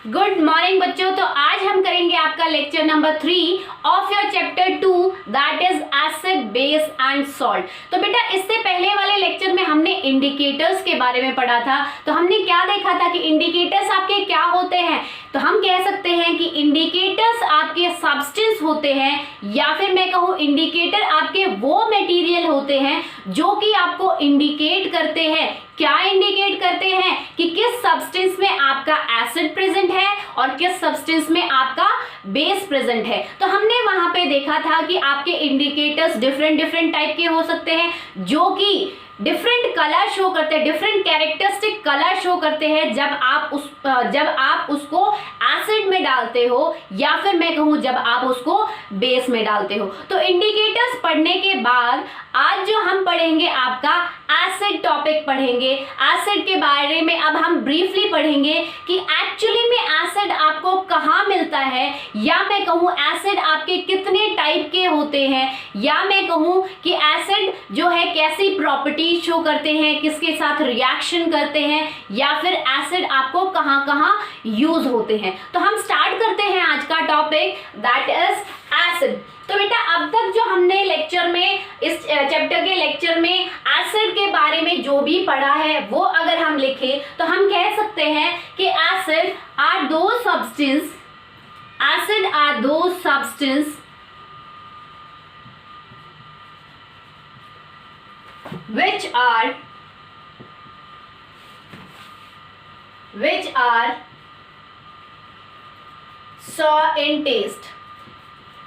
Good morning बच्चों। तो आज हम करेंगे आपका lecture number 3 of your chapter 2 that is acid base and salt. तो बेटा इससे पहले वाले लेक्चर में हमने इंडिकेटर्स के बारे में पढ़ा था। तो हमने क्या देखा था कि इंडिकेटर्स आपके क्या होते हैं। तो हम कह सकते हैं कि इंडिकेटर्स आपके सब्सटेंस होते हैं, या फिर मैं कहूँ इंडिकेटर आपके वो मटेरियल होते हैं जो कि आपको इंडिकेट करते हैं। क्या इंडिकेट करते हैं कि किस सब्सटेंस में आपका एसिड प्रेजेंट है और किस सब्सटेंस में आपका बेस प्रेजेंट है। तो हमने वहां पे देखा था कि आपके इंडिकेटर्स डिफरेंट टाइप के हो सकते हैं, जो कि डिफरेंट कलर शो करते हैं, डिफरेंट कैरेक्टरिस्टिक कलर शो करते हैं जब आप उसको एसिड में डालते हो, या फिर मैं कहूं जब आप उसको बेस में डालते हो। तो इंडिकेटर्स पढ़ने के बाद आज जो हम पढ़ेंगे आपका एसिड टॉपिक पढ़ेंगे। एसिड के बारे में अब हम ब्रीफली पढ़ेंगे कि एक्चुअली में एसिड आपको कहाँ मिलता है, या मैं कहूँ एसिड आपके कितने टाइप के होते हैं, या मैं कहूँ कि एसिड जो है कैसी प्रॉपर्टी शो करते हैं, किसके साथ रिएक्शन करते हैं, या फिर एसिड आपको कहाँ कहाँ यूज होते हैं। तो हम स्टार्ट करते हैं आज का टॉपिक दैट इज एसिड। तो बेटा अब तक जो हमने लेक्चर में, इस चैप्टर के लेक्चर में एसिड के बारे में जो भी पढ़ा है वो अगर हम लिखें तो हम कह सकते हैं कि एसिड आर दो substance which are sour in taste।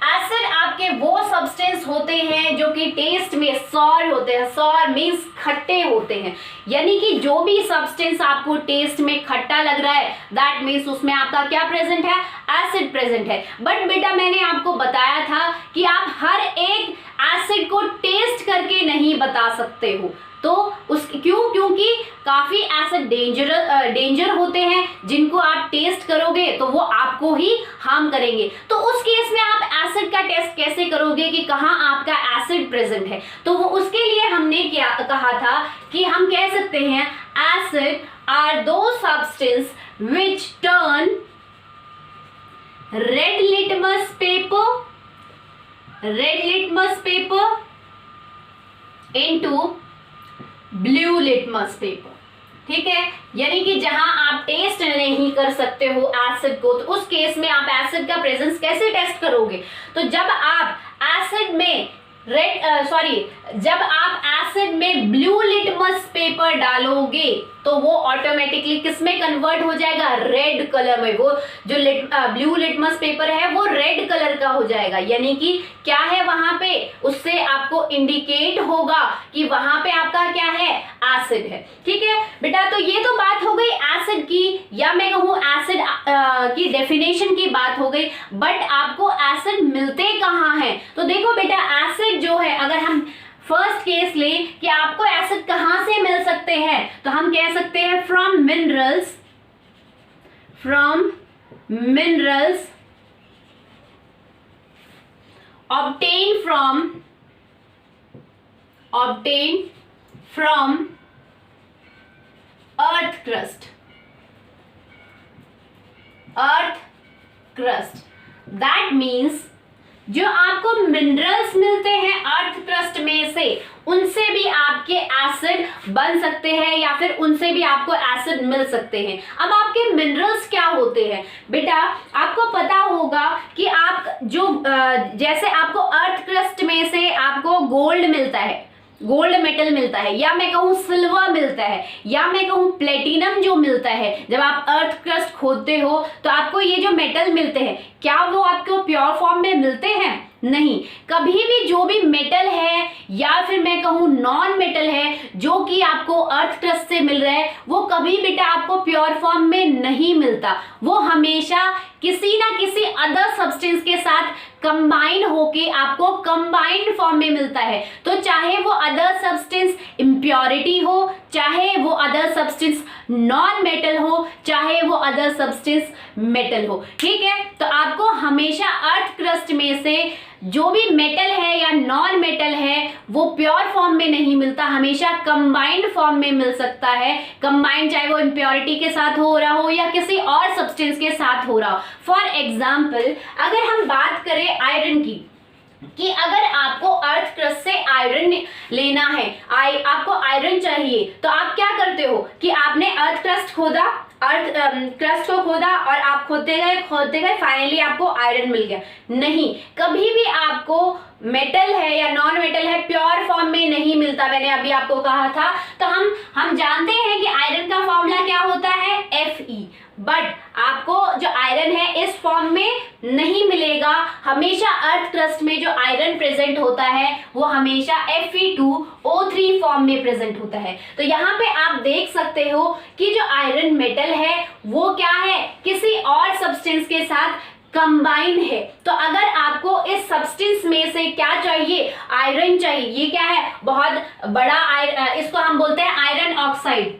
Acid आपके वो सब्सटेंस होते हैं जो कि टेस्ट में सॉर होते हैं। सॉर मीन्स खट्टे होते हैं, यानी कि जो भी सब्सटेंस आपको टेस्ट में खट्टा लग रहा है दैट मीन्स उसमें आपका क्या प्रेजेंट है, एसिड प्रेजेंट है। बट बेटा मैंने आपको बताया था कि आप हर एक एसिड को टेस्ट करके नहीं बता सकते हो। तो क्योंकि काफी एसिड डेंजर होते हैं जिनको आप टेस्ट करोगे तो वो आपको ही हार्म करेंगे। तो उस केस में आप एसिड का टेस्ट कैसे करोगे कि कहाँ आपका एसिड प्रेजेंट है। तो वो उसके लिए हमने क्या कहा था कि हम कह सकते हैं एसिड आर दो substance which turn red litmus paper into blue litmus paper. ठीक है, यानी कि जहां आप टेस्ट नहीं कर सकते हो एसिड को, तो उस केस में आप एसिड का प्रेजेंस कैसे टेस्ट करोगे। तो जब आप एसिड में ब्लू लिटमस पेपर डालोगे तो वो ऑटोमेटिकली किस में कन्वर्ट हो जाएगा, रेड कलर में। वो जो ब्लू लिटमस पेपर है वो रेड कलर का हो जाएगा, यानी कि क्या है वहां पे, उससे आपको इंडिकेट होगा कि वहां पे आपका क्या है, एसिड है। ठीक है बेटा, तो ये तो बात हो गई एसिड की, या मैं कहूँ एसिड की डेफिनेशन की बात हो गई। बट आपको एसिड मिलते कहाँ हैं। तो देखो बेटा एसिड जो है, अगर हम फर्स्ट केस ले कि आपको एसिड कहां से मिल सकते हैं, तो हम कह सकते हैं from minerals obtained from earth crust। that means जो आपको मिनरल्स मिलते हैं अर्थ क्रस्ट में से, उनसे भी आपके एसिड बन सकते हैं, या फिर उनसे भी आपको एसिड मिल सकते हैं। अब आपके मिनरल्स क्या होते हैं बेटा, आपको पता होगा कि आप जो जैसे आपको अर्थ क्रस्ट में से आपको गोल्ड मिलता है, गोल्ड मेटल मिलता है, या मैं कहूँ सिल्वर मिलता है, या मैं कहूँ प्लेटिनम जो मिलता है। जब आप अर्थ क्रस्ट खोदते हो तो आपको ये जो मेटल मिलते हैं, क्या वो आपको प्योर फॉर्म में मिलते हैं, नहीं। कभी भी जो भी मेटल है या फिर मैं कहूँ नॉन मेटल है जो कि आपको अर्थ क्रस्ट से मिल रहा है, वो कभी बेटा आपको प्योर फॉर्म में नहीं मिलता। वो हमेशा किसी ना किसी अदर सब्सटेंस के साथ कंबाइन होके आपको कंबाइंड फॉर्म में मिलता है। तो चाहे वो अदर सब्सटेंस इम्प्योरिटी हो, चाहे वो अदर सब्सटेंस नॉन मेटल हो, चाहे वो अदर सब्सटेंस मेटल हो। ठीक है, तो आपको हमेशा अर्थ क्रस्ट में से जो भी मेटल है या नॉन मेटल है वो प्योर फॉर्म में नहीं मिलता, हमेशा कंबाइंड फॉर्म में मिल सकता है। कंबाइंड चाहे वो इम्प्योरिटी के साथ हो रहा हो या किसी और सब्सटेंस के साथ हो रहा हो। फॉर एग्जाम्पल अगर हम बात करें आयरन की, कि अगर आपको अर्थ क्रस्ट से आयरन लेना है, आपको आयरन चाहिए, तो आप क्या करते हो कि आपने अर्थ क्रस्ट खोदा, अर्थ क्रस्ट को खोदा और आप खोदते गए फाइनली आपको आयरन मिल गया। नहीं, कभी भी आपको मेटल है या नॉन मेटल है प्योर फॉर्म में नहीं मिलता, मैंने अभी आपको कहा था। तो हम जानते हैं कि आयरन का फॉर्मूला क्या होता है, Fe, बट आपको जो आयरन है इस फॉर्म में नहीं मिलेगा। हमेशा अर्थ क्रस्ट में जो आयरन प्रेजेंट होता है वो हमेशा Fe2O3 फॉर्म में प्रेजेंट होता है। तो यहाँ पे आप देख सकते हो कि जो आयरन मेटल है वो क्या है, किसी और सब्सटेंस के साथ कंबाइन है। तो अगर आपको इस सब्सटेंस में से क्या चाहिए, आयरन चाहिए, ये क्या है, बहुत बड़ा इसको हम बोलते हैं आयरन ऑक्साइड,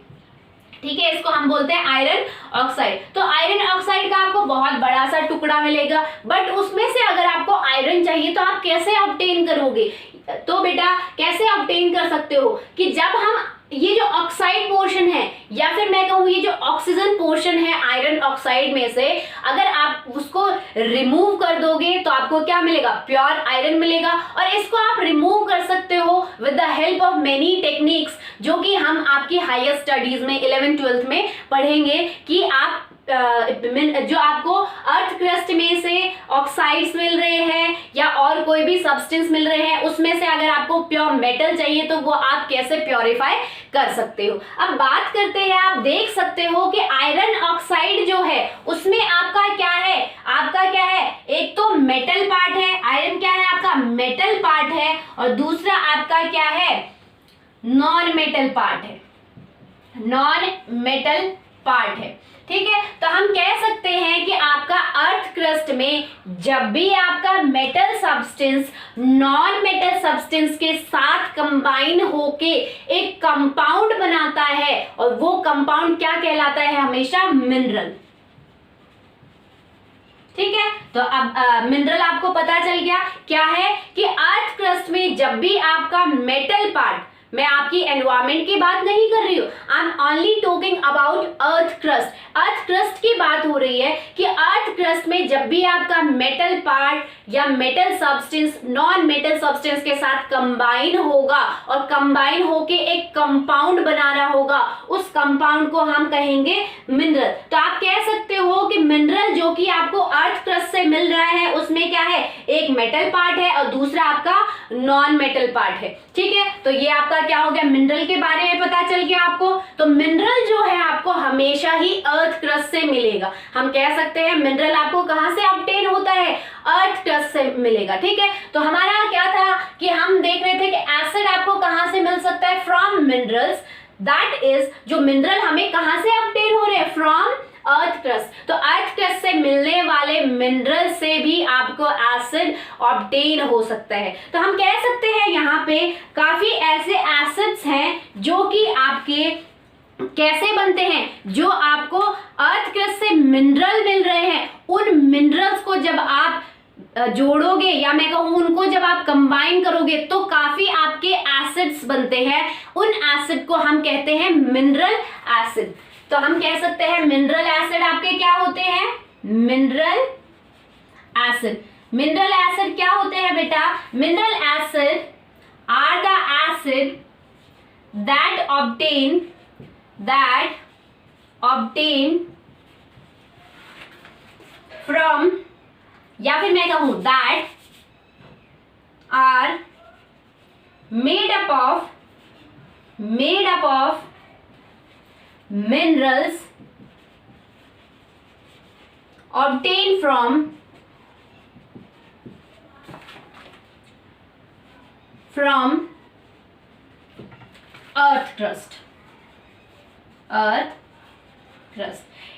ठीक है, इसको हम बोलते हैं आयरन ऑक्साइड। तो आयरन ऑक्साइड का आपको बहुत बड़ा सा टुकड़ा मिलेगा, बट उसमें से अगर आपको आयरन चाहिए तो आप कैसे ऑब्टेन करोगे, तो बेटा कैसे ऑब्टेन कर सकते हो कि जब हम ये जो ऑक्साइड पोर्शन है या फिर मैं कहूँ ये जो ऑक्सीजन पोर्शन है आयरन ऑक्साइड में से, अगर आप उसको रिमूव कर दोगे तो आपको क्या मिलेगा, प्योर आयरन मिलेगा। और इसको आप रिमूव कर सकते हो with the help of many techniques, जो कि हम आपकी हायर स्टडीज में 11th-12th में पढ़ेंगे कि आप जो आपको अर्थ क्रस्ट में से ऑक्साइड्स मिल रहे हैं या और कोई भी सब्सटेंस मिल रहे हैं, उसमें से अगर आपको प्योर मेटल चाहिए तो वो आप कैसे प्योरीफाई कर सकते हो। अब बात करते हैं, आप देख सकते हो कि आयरन ऑक्साइड जो है उसमें आपका क्या है, एक तो मेटल पार्ट है, आयरन क्या है आपका मेटल पार्ट है, और दूसरा आपका क्या है, नॉन मेटल पार्ट है, नॉन मेटल पार्ट है, ठीक है। तो हम कह सकते हैं कि आपका अर्थ क्रस्ट में जब भी आपका metal substance non metal substance के साथ कंबाइन होके एक कंपाउंड बनाता है, और वो कंपाउंड क्या कहलाता है, हमेशा मिनरल, ठीक है। तो अब मिनरल आपको पता चल गया क्या है कि अर्थ क्रस्ट में जब भी आपका मेटल पार्ट, मैं आपकी एनवायरमेंट की बात नहीं कर रही हूँ, I am only talking about earth crust. Earth crust की बात हो रही है कि अर्थ क्रस्ट में जब भी आपका मेटल पार्ट या metal substance non metal substance के साथ कंबाइन होगा और कंबाइन होके एक कंपाउंड बना रहा होगा, उस कंपाउंड को हम कहेंगे मिनरल। तो आप कह सकते हो कि मिनरल जो कि आपको अर्थ क्रस्ट से मिल रहा है उसमें क्या है, एक मेटल पार्ट है और दूसरा आपका नॉन मेटल पार्ट है, ठीक है। तो ये आपका क्या हो गया, मिनरल के बारे में पता चल गया आपको। तो मिनरल जो है आपको हमेशा ही अर्थ क्रस्ट से मिलेगा। हम कह सकते हैं मिनरल आपको कहां से ऑब्टेन होता है, अर्थ क्रस्ट से मिलेगा, ठीक है। तो हमारा क्या था कि हम देख रहे थे कि एसिड आपको कहां से मिल सकता है, फ्रॉम मिनरल्स, दैट इज जो मिनरल हमें कहां से ऑब्टेन हो रहे हैं, फ्रॉम अर्थ क्रस्ट। तो अर्थ क्रस्ट से मिलने वाले मिनरल से भी आपको एसिड ऑब्टेन हो सकता है। तो हम कह सकते हैं यहाँ पे काफी ऐसे एसिड्स हैं जो कि आपके कैसे बनते हैं, जो आपको अर्थ क्रस्ट से मिनरल मिल रहे हैं, उन मिनरल्स को जब आप जोड़ोगे या मैं कहूँ उनको जब आप कंबाइन करोगे तो काफी आपके एसिड्स बनते हैं। उन एसिड को हम कहते हैं मिनरल एसिड। तो हम कह सकते हैं मिनरल एसिड आपके क्या होते हैं, मिनरल एसिड। मिनरल एसिड क्या होते हैं बेटा, mineral acid are the acid that obtain from, या फिर मैं कहूं that are made up of minerals obtained from earth crust।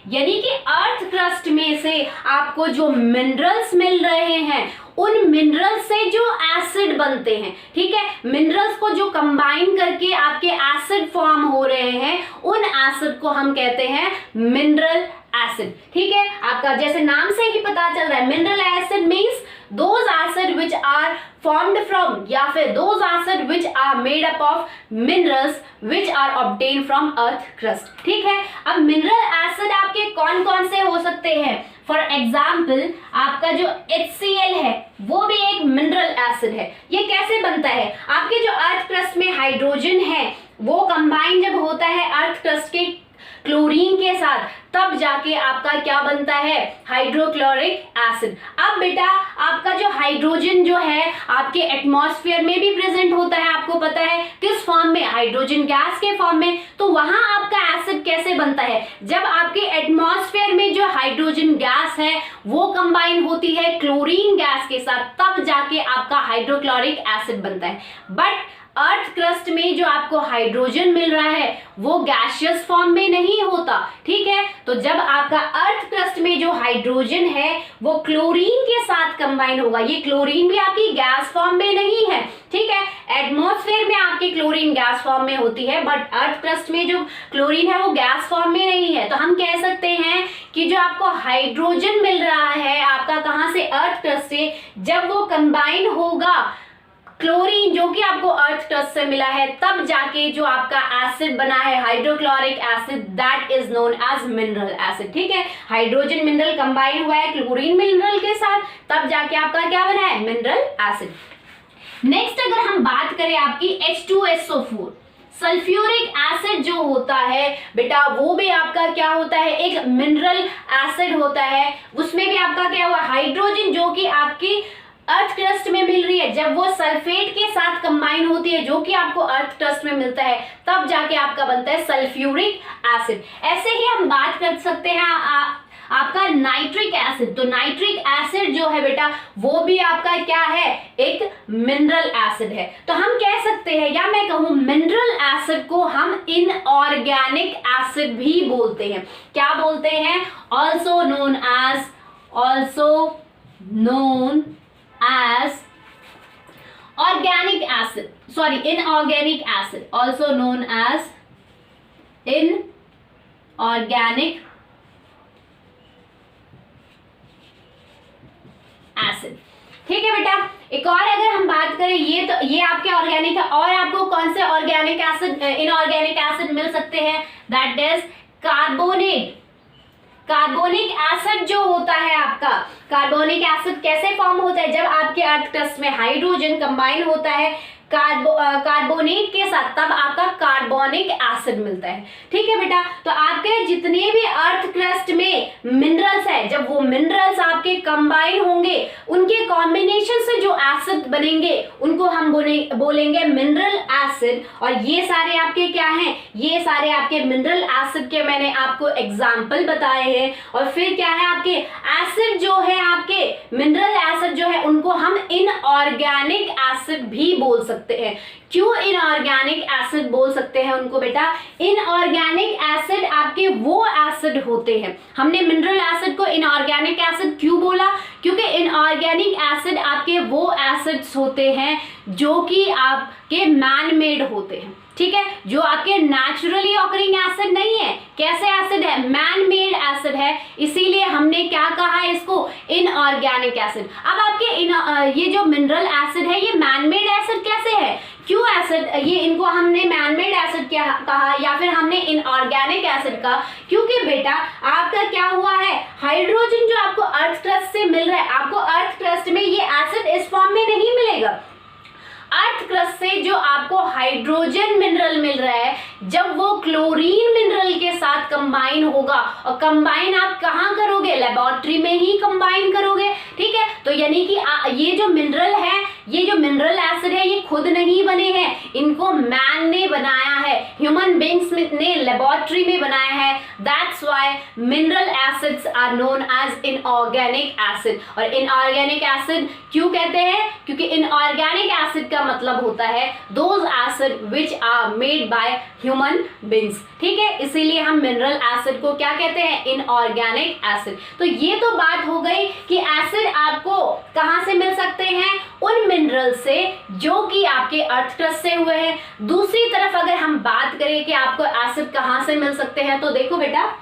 यानी कि अर्थ क्रस्ट में से आपको जो मिनरल्स मिल रहे हैं उन मिनरल से जो एसिड बनते हैं, ठीक है, मिनरल्स को जो कंबाइन करके आपके एसिड फॉर्म हो रहे हैं, उन एसिड को हम कहते हैं मिनरल एसिड। ठीक है, आपका जैसे नाम से ही पता चल रहा है, mineral acid means those acid which are formed from, या फिर those acid which are made up of minerals which are obtained from earth crust। ठीक है, अब मिनरल एसिड आपके कौन कौन से हो सकते हैं? फॉर एग्जाम्पल आपका जो HCl है वो भी एक मिनरल एसिड है। ये कैसे बनता है? आपके जो अर्थ क्रस्ट में हाइड्रोजन है वो कंबाइन जब होता है अर्थ क्रस्ट के क्लोरीन के साथ, तब जाके आपका क्या बनता है? Hydrochloric acid. अब बेटा आपका जो हाइड्रोजन जो है आपके एटमॉस्फेयर में भी प्रेजेंट होता है, आपको पता है किस फॉर्म में? हाइड्रोजन गैस के फॉर्म में। तो वहां आपका एसिड कैसे बनता है? जब आपके एटमॉस्फेयर में जो हाइड्रोजन गैस है वो कंबाइन होती है क्लोरीन गैस के साथ, तब जाके आपका हाइड्रोक्लोरिक एसिड बनता है। बट अर्थ क्रस्ट में जो आपको हाइड्रोजन मिल रहा है वो गैसियस फॉर्म में नहीं होता। ठीक है, तो जब आपका अर्थ क्रस्ट में जो हाइड्रोजन है वो क्लोरीन के साथ कंबाइन होगा, ये क्लोरीन भी आपकी गैस फॉर्म में नहीं है। ठीक है, एटमॉस्फेयर में आपकी क्लोरीन गैस फॉर्म में होती है, बट अर्थ क्रस्ट में जो क्लोरीन है वो गैस फॉर्म में नहीं है। तो हम कह सकते हैं कि जो आपको हाइड्रोजन मिल रहा है आपका कहां से? अर्थ क्रस्ट से। जब वो कंबाइन होगा क्लोरीन जो कि आपको अर्थ क्रस्ट से मिला है, तब जाके जो आपका एसिड बना है hydrochloric acid, that is known as mineral acid. ठीक है, हाइड्रोजन मिनरल कंबाइन हुआ है क्लोरीन मिनरल के साथ, तब जाके आपका क्या बना है? Mineral acid. नेक्स्ट अगर हम बात करें आपकी H2SO4, सल्फ्यूरिक एसिड जो होता है बेटा वो भी आपका क्या होता है? एक मिनरल एसिड होता है। उसमें भी आपका क्या हुआ? हाइड्रोजन जो कि आपकी अर्थ क्रस्ट में मिल रही है, जब वो सल्फेट के साथ कंबाइन होती है जो कि आपको अर्थ क्रस्ट में मिलता है, तब जाके आपका बनता है सल्फ्यूरिक एसिड। ऐसे ही हम बात कर सकते हैं आपका नाइट्रिक एसिड। तो नाइट्रिक एसिड जो है बेटा वो भी आपका क्या है? एक मिनरल एसिड है। तो हम कह सकते हैं, या मैं कहूं मिनरल एसिड को हम इनऑर्गेनिक एसिड भी बोलते हैं। क्या बोलते हैं? Also known as organic acid, sorry, inorganic acid, also known as inorganic acid। ठीक है बेटा, एक और अगर हम बात करें, ये आपके ऑर्गेनिक है, और आपको कौन से ऑर्गेनिक एसिड, इनऑर्गेनिक एसिड मिल सकते हैं? That is carbonate. Carbonic acid जो होता है आपका, कार्बोनिक एसिड कैसे फॉर्म होता है? जब आपके अर्थ क्रस्ट में हाइड्रोजन कंबाइन होता है कार्बोनेट के साथ, तब आपका कार्बोनिक एसिड मिलता है। ठीक है बेटा, तो आपके जितने भी अर्थ क्रस्ट में मिनरल्स है, जब वो मिनरल्स आपके कंबाइन होंगे, उनके कॉम्बिनेशन से जो एसिड बनेंगे उनको हम बोलेंगे मिनरल एसिड। और ये सारे आपके क्या हैं? ये सारे आपके मिनरल एसिड के मैंने आपको एग्जाम्पल बताए हैं। और फिर क्या है आपके एसिड जो है, आपके मिनरल एसिड जो है उनको हम इनऑर्गेनिक एसिड भी बोल सकते हैं। क्यों इनऑर्गेनिक एसिड बोल सकते हैं उनको बेटा? इनऑर्गेनिक एसिड आपके वो एसिड होते हैं, हमने मिनरल एसिड को इनऑर्गेनिक एसिड क्यों बोला? क्योंकि इनऑर्गेनिक एसिड आपके वो एसिड्स होते हैं जो कि आपके मैन मेड होते हैं। ठीक है, जो आपके नेचुरली ऑकरिंग एसिड नहीं है। कैसे एसिड है? मैन मेड एसिड है, इसीलिए हमने क्या कहा है इसको? Inorganic acid. अब आपके ये जो मिनरल एसिड है ये मैन मेड एसिड कैसे है? क्यों एसिड ये इनको हमने मैन मेड एसिड क्या कहा या फिर हमने इनऑर्गेनिक एसिड कहा? क्योंकि बेटा आपका क्या हुआ है, हाइड्रोजन जो आपको अर्थ क्रस्ट से मिल रहा है, आपको अर्थ क्रस्ट में ये एसिड इस फॉर्म में नहीं मिलेगा। अर्थ क्रस्ट से जो आपको हाइड्रोजन मिनरल मिल रहा है, जब वो क्लोरीन मिनरल के साथ कंबाइन होगा, और कंबाइन आप कहाँ करोगे? लेबोरेटरी में ही कंबाइन करोगे। ठीक है, तो यानी कि ये जो मिनरल है ये जो मिनरल एसिड है ये खुद नहीं बने हैं, इनको मैन ने बनाया है, ह्यूमन बींग्स ने लेबोरेटरी में बनाया है। That's why mineral acids are known as inorganic acid. और इनऑर्गेनिक एसिड क्यों कहते हैं? क्योंकि इनऑर्गेनिक एसिड का मतलब होता है those acid which are made by human beings. ठीक है, इसीलिए हम मिनरल एसिड को क्या कहते हैं? Inorganic acid. तो ये तो बात हो गई कि एसिड आपको कहां से मिल सकते हैं? उन मिनरल से जो कि आपके अर्थ क्रस्ट से हुए हैं। दूसरी तरफ अगर हम बात करें कि आपको एसिड कहां से मिल सकते हैं, तो देखो बेटा,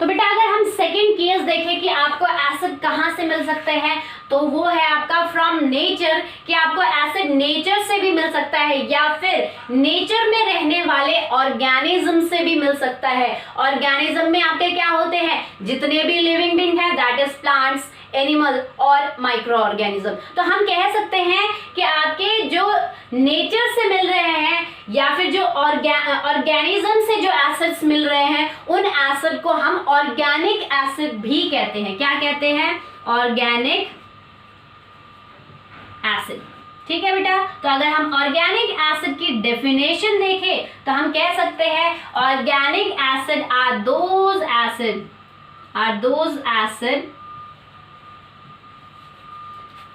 अगर हम सेकंड केस देखें कि आपको एसिड कहां से मिल सकते हैं, तो वो है आपका फ्रॉम नेचर, कि आपको एसिड नेचर से भी मिल सकता है या फिर नेचर में रहने वाले ऑर्गेनिज्म से भी मिल सकता है। ऑर्गेनिज्म में आपके क्या होते हैं? जितने भी लिविंग बीइंग है, दैट इज प्लांट्स, एनिमल और माइक्रो ऑर्गेनिज्म। तो हम कह सकते हैं कि आपके जो नेचर से मिल रहे हैं या फिर जो ऑर्गेनिज्म से जो एसिड्स मिल रहे हैं, उन एसिड को हम ऑर्गेनिक एसिड भी कहते हैं। क्या कहते हैं? Organic acid. ठीक है बेटा, तो अगर हम ऑर्गेनिक एसिड की डेफिनेशन देखें तो हम कह सकते हैं organic acid are those acid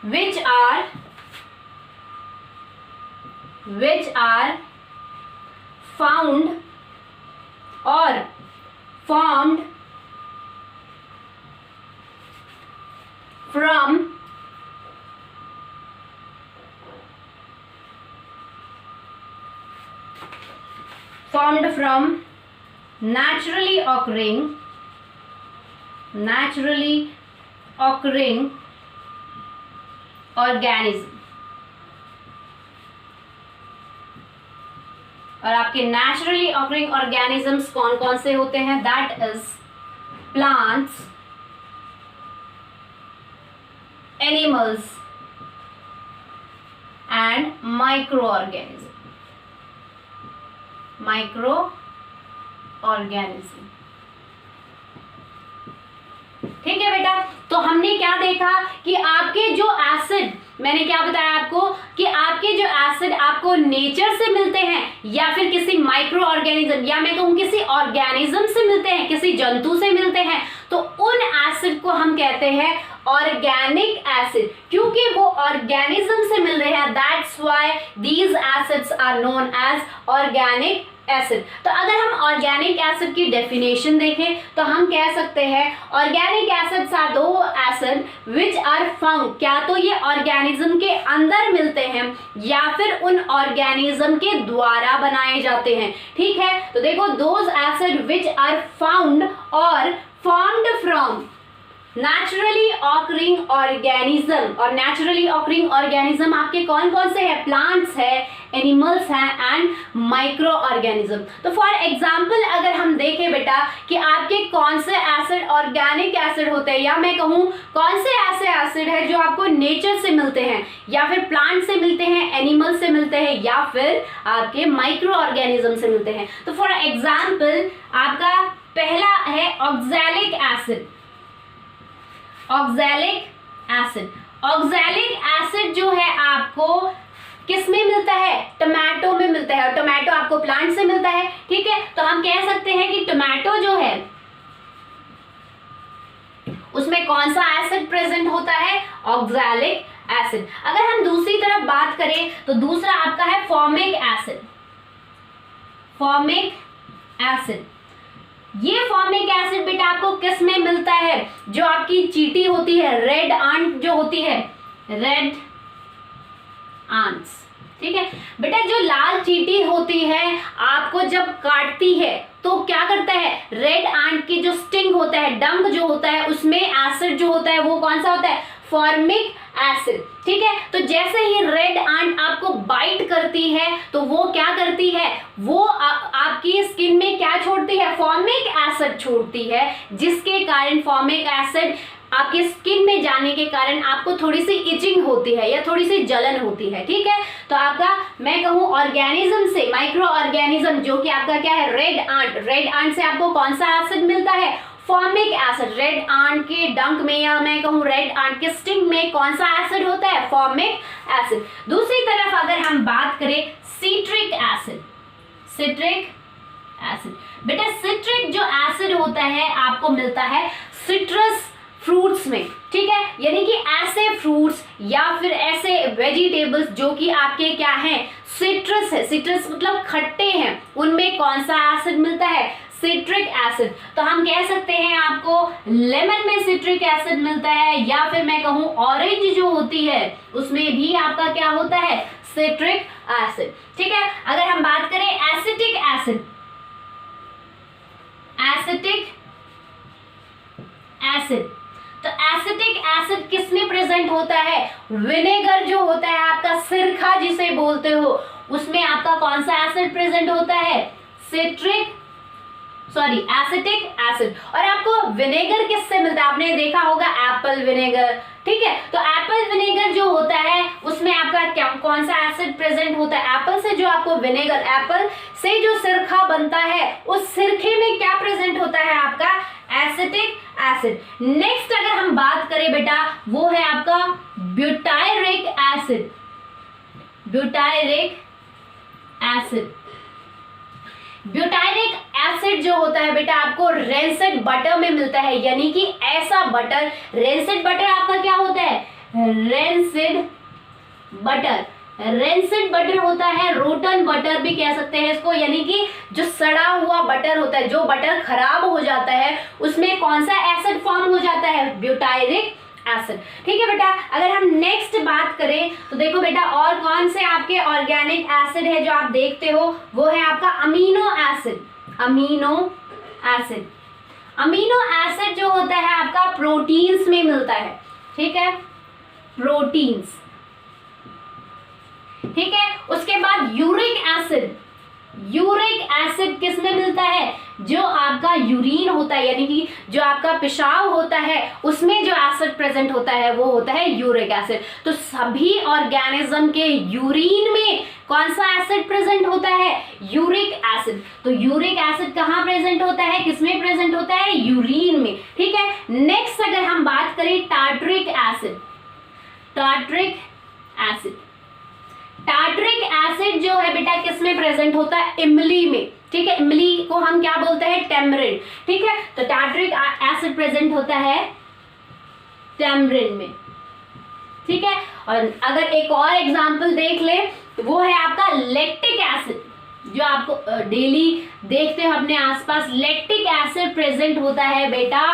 which are found or formed from naturally occurring organism. और आपके नेचुरली ऑकरिंग ऑर्गेनिजम्स कौन कौन से होते हैं? That is plants, animals and micro organism. ठीक है बेटा, तो हमने क्या देखा कि आपके जो एसिड, मैंने क्या बताया आपको कि आपके जो एसिड आपको नेचर से मिलते हैं या फिर किसी माइक्रो ऑर्गेनिज्म या मैं कहूं किसी ऑर्गेनिज्म से मिलते हैं, किसी जंतु से मिलते हैं, तो उन एसिड को हम कहते हैं ऑर्गेनिक एसिड। क्योंकि वो ऑर्गेनिज्म से मिल रहे हैं, that's why these acids are known as organic acid. तो अगर हम ऑर्गेनिक एसिड की डेफिनेशन देखें तो हम कह सकते हैं ऑर्गेनिक एसिड्स आर दो एसिड विच आर फाउंड, क्या तो ये ऑर्गेनिज्म के अंदर मिलते हैं या फिर उन ऑर्गेनिज्म के द्वारा बनाए जाते हैं। ठीक है, तो देखो those acid which are found और formed from naturally occurring organism. और नेचुरली ऑकरिंग ऑर्गेनिज्म आपके कौन कौन से हैं? प्लांट्स है, एनिमल्स हैं एंड माइक्रो ऑर्गेनिज्म। तो फॉर एग्जाम्पल अगर हम देखें बेटा कि आपके कौन से एसिड ऑर्गेनिक एसिड होते हैं या मैं कहूँ कौन से ऐसे एसिड है जो आपको नेचर से मिलते हैं या फिर प्लांट से मिलते हैं, एनिमल से मिलते हैं या फिर आपके माइक्रो ऑर्गेनिज्म से मिलते हैं। तो फॉर एग्जाम्पल आपका पहला है ऑक्सैलिक एसिड। ऑक्सैलिक एसिड जो है आपको किस में मिलता है? टोमेटो में मिलता है, और टोमेटो आपको प्लांट से मिलता है। ठीक है, तो हम कह सकते हैं कि टोमेटो जो है उसमें कौन सा एसिड प्रेजेंट होता है? Oxalic acid. अगर हम दूसरी तरफ बात करें तो दूसरा आपका है फॉर्मिक एसिड। ये फॉर्मिक एसिड बेटा आपको किस में मिलता है? जो आपकी चींटी होती है, रेड आंट जो होती है, रेड आंट्स। ठीक है बेटा, जो लाल चींटी होती है आपको जब काटती है तो क्या करता है? रेड आंट की जो स्टिंग होता है, डंक जो होता है, उसमें एसिड जो होता है वो कौन सा होता है? Formic acid. ठीक है, तो जैसे ही रेड आंट आपको बाइट करती है तो वो क्या करती है? वो आपकी स्किन में क्या छोड़ती है? फॉर्मिक एसिड छोड़ती है, जिसके कारण फॉर्मिक एसिड आपके स्किन में जाने के कारण आपको थोड़ी सी इचिंग होती है या थोड़ी सी जलन होती है। ठीक है, तो आपका मैं कहूँ ऑर्गेनिज्म से माइक्रो ऑर्गेनिज्म जो कि आपका क्या है? रेड आंट से आपको कौन सा एसिड मिलता है? फॉर्मिक एसिड, रेड आंट के डंक में या मैं कहूँ रेड आंट के स्टिंग में कौन सा एसिड होता है? Formic acid. दूसरी तरफ अगर हम बात करें सिट्रिक एसिड, सिट्रिक एसिड, बेटा सिट्रिक जो एसिड होता है आपको मिलता है सिट्रस फ्रूट्स में, ठीक है, यानी कि ऐसे फ्रूट्स या फिर ऐसे वेजिटेबल्स जो कि आपके क्या हैं? सिट्रस है, सिट्रस मतलब खट्टे हैं, उनमें कौन सा एसिड मिलता है? Citric acid. तो हम कह सकते हैं आपको लेमन में सिट्रिक एसिड मिलता है, या फिर मैं कहूँ ऑरेंज जो होती है उसमें भी आपका क्या होता है? सिट्रिक एसिड, ठीक है। अगर हम बात करें एसिटिक एसिड, एसिटिक एसिड, तो एसिटिक एसिड किस में प्रेजेंट होता है? विनेगर जो होता है आपका, सिरका जिसे बोलते हो, उसमें आपका कौन सा एसिड प्रेजेंट होता है? Acetic acid. और आपको विनेगर किससे मिलता है? आपने देखा होगा एप्पल विनेगर, ठीक है। तो एप्पल विनेगर जो होता है उसमें आपका क्या कौन सा एसिड प्रेजेंट होता है? एप्पल से जो आपको विनेगर, एप्पल से जो सिरका बनता है उस सिरके में क्या प्रेजेंट होता है? आपका एसिटिक एसिड। नेक्स्ट अगर हम बात करें बेटा, वो है आपका butyric acid, butyric acid. Butyric acid जो होता है बेटा आपको रेंसिड बटर में मिलता है, यानी कि ऐसा बटर, रेंसिड बटर आपका क्या होता है? रेंसिड बटर, रेंसिड बटर होता है, रोटन बटर भी कह सकते हैं इसको, यानी कि जो सड़ा हुआ बटर होता है, जो बटर खराब हो जाता है उसमें कौन सा एसिड फॉर्म हो जाता है? ब्यूटायरिक एसिड, ठीक है बेटा। अगर हम नेक्स्ट बात करें तो देखो बेटा और कौन से आपके ऑर्गेनिक एसिड है जो आप देखते हो, वो है आपका amino acid, amino acid. Amino acid जो होता है आपका प्रोटीन्स में मिलता है, ठीक है, प्रोटीन्स, ठीक है। उसके बाद यूरिक एसिड, यूरिक एसिड किस में मिलता है? जो आपका यूरिन होता है, यानी कि जो आपका पेशाब होता है उसमें जो एसिड प्रेजेंट होता है वो होता है यूरिक एसिड। तो सभी ऑर्गेनिज्म के यूरिन में कौन सा एसिड प्रेजेंट होता है? Uric acid. तो यूरिक एसिड कहाँ प्रेजेंट होता है? किसमें प्रेजेंट होता है? यूरिन में, ठीक है। नेक्स्ट अगर हम बात करें tartaric acid, tartaric acid, tartaric acid जो है बेटा किस में प्रेजेंट होता है? इमली में, ठीक है। इमली को हम क्या बोलते हैं? टेमरिन, ठीक है। तो टार्टरिक एसिड प्रेजेंट होता है टेमरिन में, ठीक है। और अगर एक और एग्जांपल देख ले तो वो है आपका लैक्टिक एसिड, जो आपको डेली देखते हो अपने आसपास। लैक्टिक एसिड प्रेजेंट होता है बेटा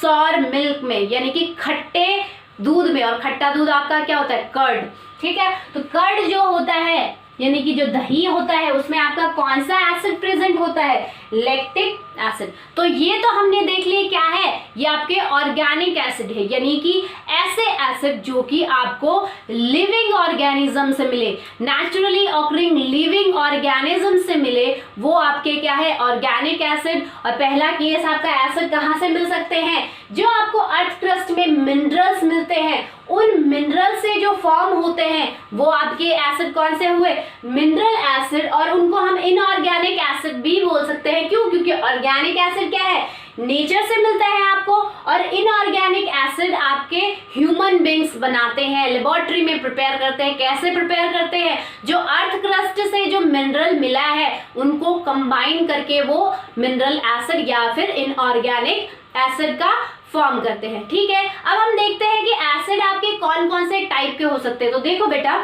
सॉर मिल्क में, यानी कि खट्टे दूध में, और खट्टा दूध आपका क्या होता है? कर्ड, ठीक है। तो कर्ड जो होता है यानी कि जो दही होता है उसमें आपका कौन सा एसिड प्रेजेंट होता है? Lactic acid. तो ये तो हमने देख लिया क्या है, ये आपके ऑर्गेनिक एसिड है, यानी कि ऐसे एसिड जो कि आपको लिविंग ऑर्गेनिज्म से मिले, नेचुरली ऑकरिंग लिविंग ऑर्गेनिज्म से मिले, वो आपके क्या है? Organic acid. और पहला केस आपका एसिड कहाँ से मिल सकते हैं? जो आपको अर्थ क्रस्ट में मिनरल्स मिलते हैं, उन मिनरल से जो फॉर्म होते हैं वो आपके एसिड कौन से हुए? Mineral acid. और उनको हम इनऑर्गेनिक एसिड भी बोल सकते हैं, क्यों? क्योंकि ऑर्गेनिक एसिड क्या है? नेचर से मिलता है आपको, और इनऑर्गेनिक एसिड आपके ह्यूमन बींग्स बनाते हैं, लेबोरेटरी में प्रिपेयर करते हैं। कैसे प्रिपेयर करते हैं? जो अर्थ क्रस्ट से जो मिनरल मिला है उनको कंबाइन करके वो मिनरल एसिड या फिर इनऑर्गेनिक एसिड का फॉर्म करते हैं, ठीक है। अब हम देखते हैं कि एसिड आपके कौन कौन से टाइप के हो सकते हैं। तो देखो बेटा,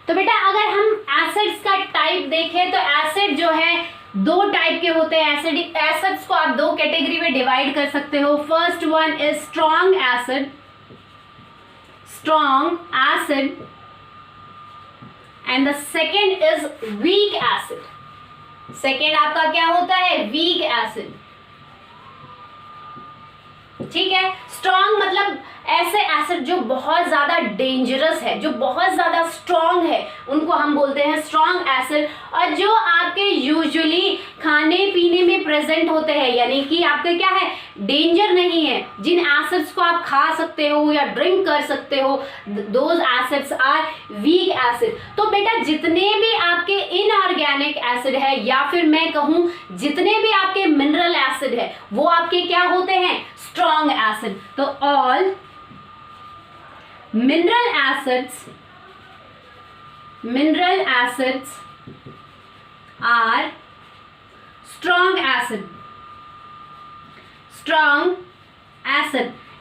अगर हम एसिड्स का टाइप देखें तो एसिड जो है दो टाइप के होते हैं। एसिडिक एसिड्स को आप दो कैटेगरी में डिवाइड कर सकते हो। First one is strong acid, strong acid, and the second is weak acid. Second आपका क्या होता है? वीक एसिड, ठीक है। स्ट्रॉन्ग मतलब ऐसे एसिड जो बहुत ज्यादा डेंजरस है, जो बहुत ज्यादा स्ट्रॉन्ग है, उनको हम बोलते हैं स्ट्रॉन्ग एसिड। और जो आपके यूजुअली खाने पीने में प्रेजेंट होते हैं, यानी कि आपके क्या है? डेंजर नहीं है, जिन एसिड्स को आप खा सकते हो या ड्रिंक कर सकते हो, those acids are weak acid. तो बेटा जितने भी आपके इनऑर्गेनिक एसिड है या फिर मैं कहूं जितने भी आपके मिनरल एसिड है वो आपके क्या होते हैं, स्ट्रॉन्ग एसिड। तो all mineral acids are strong acid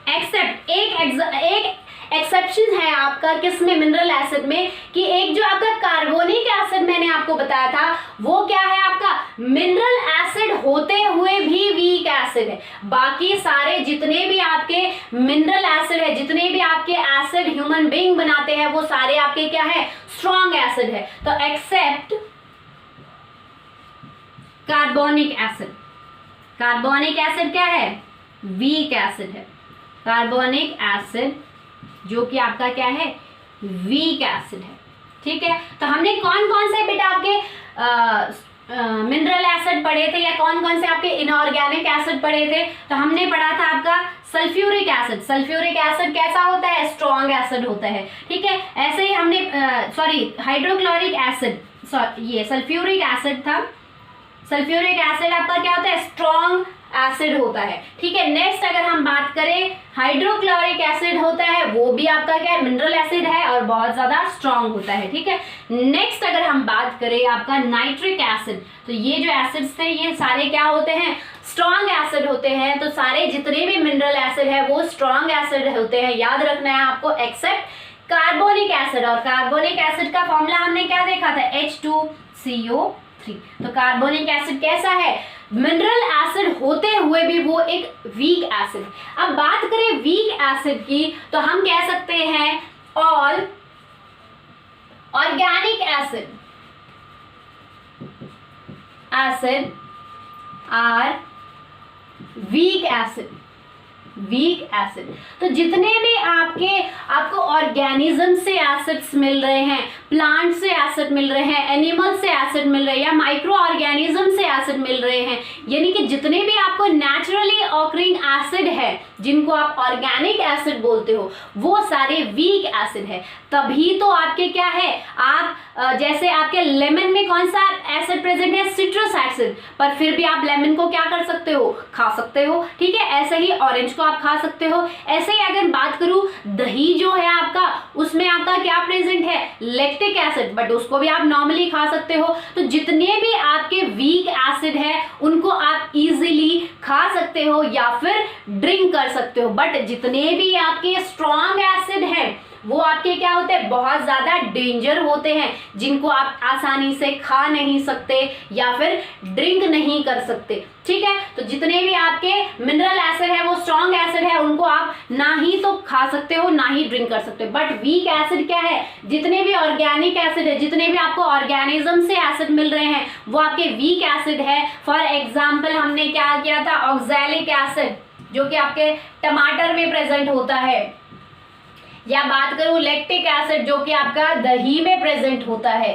except एक एक्सेप्शन है आपका किसमें, मिनरल एसिड में, कि एक जो आपका कार्बोनिक एसिड मैंने आपको बताया था वो क्या है आपका मिनरल एसिड होते हुए भी वीक एसिड है। बाकी सारे जितने भी आपके मिनरल एसिड है, जितने भी आपके एसिड ह्यूमन बीइंग बनाते हैं वो सारे आपके क्या है, स्ट्रॉन्ग एसिड है। तो except carbonic acid, carbonic acid क्या है, वीक एसिड है। कार्बोनिक एसिड जो कि आपका क्या है, वीक एसिड है। ठीक है, तो हमने कौन कौन से बेटा आपके मिनरल एसिड पढ़े थे या कौन कौन से आपके इनऑर्गेनिक एसिड पढ़े थे। तो हमने पढ़ा था आपका सल्फ्यूरिक एसिड। सल्फ्यूरिक एसिड कैसा होता है, स्ट्रॉन्ग एसिड होता है। ठीक है, ऐसे ही हमने हाइड्रोक्लोरिक एसिड, ये सल्फ्यूरिक एसिड था। सल्फ्यूरिक एसिड आपका क्या होता है, स्ट्रॉन्ग एसिड होता है। ठीक है, नेक्स्ट अगर हम बात करें हाइड्रोक्लोरिक एसिड होता है, वो भी आपका क्या है, मिनरल एसिड है और बहुत ज्यादा स्ट्रॉन्ग होता है। ठीक है, नेक्स्ट अगर हम बात करें आपका नाइट्रिक एसिड, तो ये जो एसिड्स थे ये सारे क्या होते हैं, स्ट्रॉन्ग एसिड होते हैं। तो सारे जितने भी मिनरल एसिड है वो स्ट्रॉन्ग एसिड होते हैं, याद रखना है आपको, एक्सेप्ट कार्बोनिक एसिड। और कार्बोनिक एसिड का फॉर्मूला हमने क्या देखा था, H2CO3। तो कार्बोनिक एसिड कैसा है, मिनरल एसिड होते हुए भी वो एक वीक एसिड। अब बात करें वीक एसिड की तो हम कह सकते हैं all organic acid are weak acid, weak acid. तो जितने भी आपको ऑर्गेनिज्म से एसिड्स मिल रहे हैं, प्लांट से एसिड मिल रहे हैं, एनिमल से एसिड मिल रहे हैं या माइक्रो ऑर्गेनिज्म से एसिड मिल रहे हैं, यानी कि जितने भी आपको नेचुरली ऑकरिंग एसिड है जिनको आप ऑर्गेनिक एसिड बोलते हो वो सारे वीक एसिड है। तभी तो आपके क्या है, आप जैसे आपके लेमन में कौन सा एसिड प्रेजेंट है, सिट्रस एसिड, पर फिर भी आप लेमन को क्या कर सकते हो, खा सकते हो। ठीक है, ऐसे ही ऑरेंज को आप खा सकते हो। ऐसे ही अगर बात करूं दही जो है आपका, उसमें आपका क्या प्रेजेंट है, लैक्टिक एसिड, बट उसको भी आप नॉर्मली खा सकते हो। तो जितने भी आपके वीक एसिड है उनको आप इजीली खा सकते हो या फिर ड्रिंक कर सकते हो। बट जितने भी आपके स्ट्रॉन्ग एसिड है वो आपके क्या होते हैं, बहुत ज्यादा डेंजर होते हैं, जिनको आप आसानी से खा नहीं सकते या फिर ड्रिंक नहीं कर सकते। ठीक है, तो जितने भी आपके मिनरल एसिड है वो स्ट्रॉन्ग एसिड है, उनको आप ना ही तो खा सकते हो ना ही ड्रिंक कर सकते हो। बट वीक एसिड क्या है, जितने भी ऑर्गेनिक एसिड है, जितने भी आपको ऑर्गेनिज्म से एसिड मिल रहे हैं वो आपके वीक एसिड है। फॉर एग्जाम्पल हमने क्या किया था, ऑक्सैलिक एसिड जो कि आपके टमाटर में प्रेजेंट होता है, या बात करूं लैक्टिक एसिड जो कि आपका दही में प्रेजेंट होता है।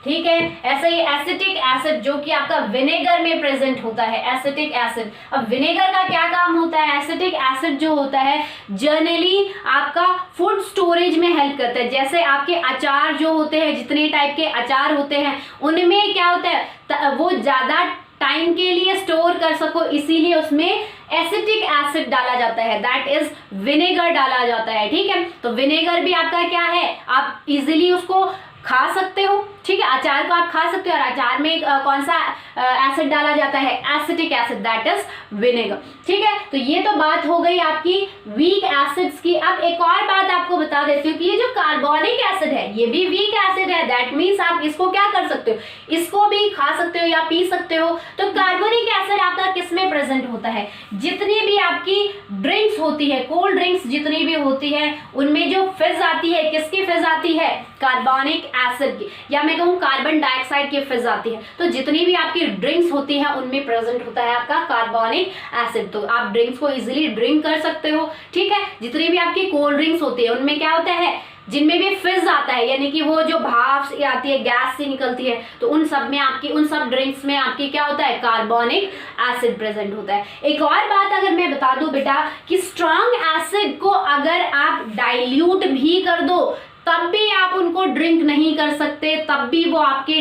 ठीक है, ऐसे ही एसिटिक एसिड जो कि आपका विनेगर में प्रेजेंट होता है, एसिटिक एसिड। अब विनेगर का क्या काम होता है, एसिटिक एसिड जो होता है जनरली आपका फूड स्टोरेज में हेल्प करता है। जैसे आपके अचार जो होते हैं, जितने टाइप के अचार होते हैं उनमें क्या होता है, वो ज्यादा टाइम के लिए स्टोर कर सको, इसीलिए उसमें एसिटिक एसिड डाला जाता है, दैट इज विनेगर डाला जाता है। ठीक है, तो विनेगर भी आपका क्या है, आप इजीली उसको खा सकते हो। ठीक है, अचार को आप खा सकते हो और अचार में कौन सा एसिड डाला जाता है, acetic acid, that is vinegar. ठीक है, तो ये तो बात हो गई आपकी वीक एसिड्स की। अब एक और बात आपको बता देती हूँ कि ये जो कार्बोनिक एसिड है ये भी वीक एसिड है, दैट मीन्स आप इसको क्या कर सकते हो, इसको भी खा सकते हो या पी सकते हो। तो कार्बोनिक एसिड आपका किसमें प्रेजेंट होता है, जितनी भी आपकी ड्रिंक्स होती है, कोल्ड ड्रिंक्स जितनी भी होती है उनमें जो फिज आती है, किसकी फिज आती है, कार्बोनिक एसिड की, या मैं कहूँ कार्बन डाइऑक्साइड की फिज आती है। तो जितनी भी आपकी ड्रिंक्स होती है उनमें प्रेजेंट होता है आपका कार्बोनिक एसिड, तो आप ड्रिंक्स को इजीली ड्रिंक कर सकते हो। ठीक है, जितनी भी आपकी कोल्ड ड्रिंक्स होती है उनमें क्या होता है, जिनमें भी फिज आता है, यानी कि वो जो भाप से आती है, गैस से निकलती है, तो उन सब में आपकी, उन सब ड्रिंक्स में आपकी क्या होता है, कार्बोनिक एसिड प्रेजेंट होता है। एक और बात अगर मैं बता दूं बेटा कि स्ट्रॉन्ग एसिड को अगर आप डाइल्यूट भी कर दो तब भी आप उनको ड्रिंक नहीं कर सकते, तब भी वो आपके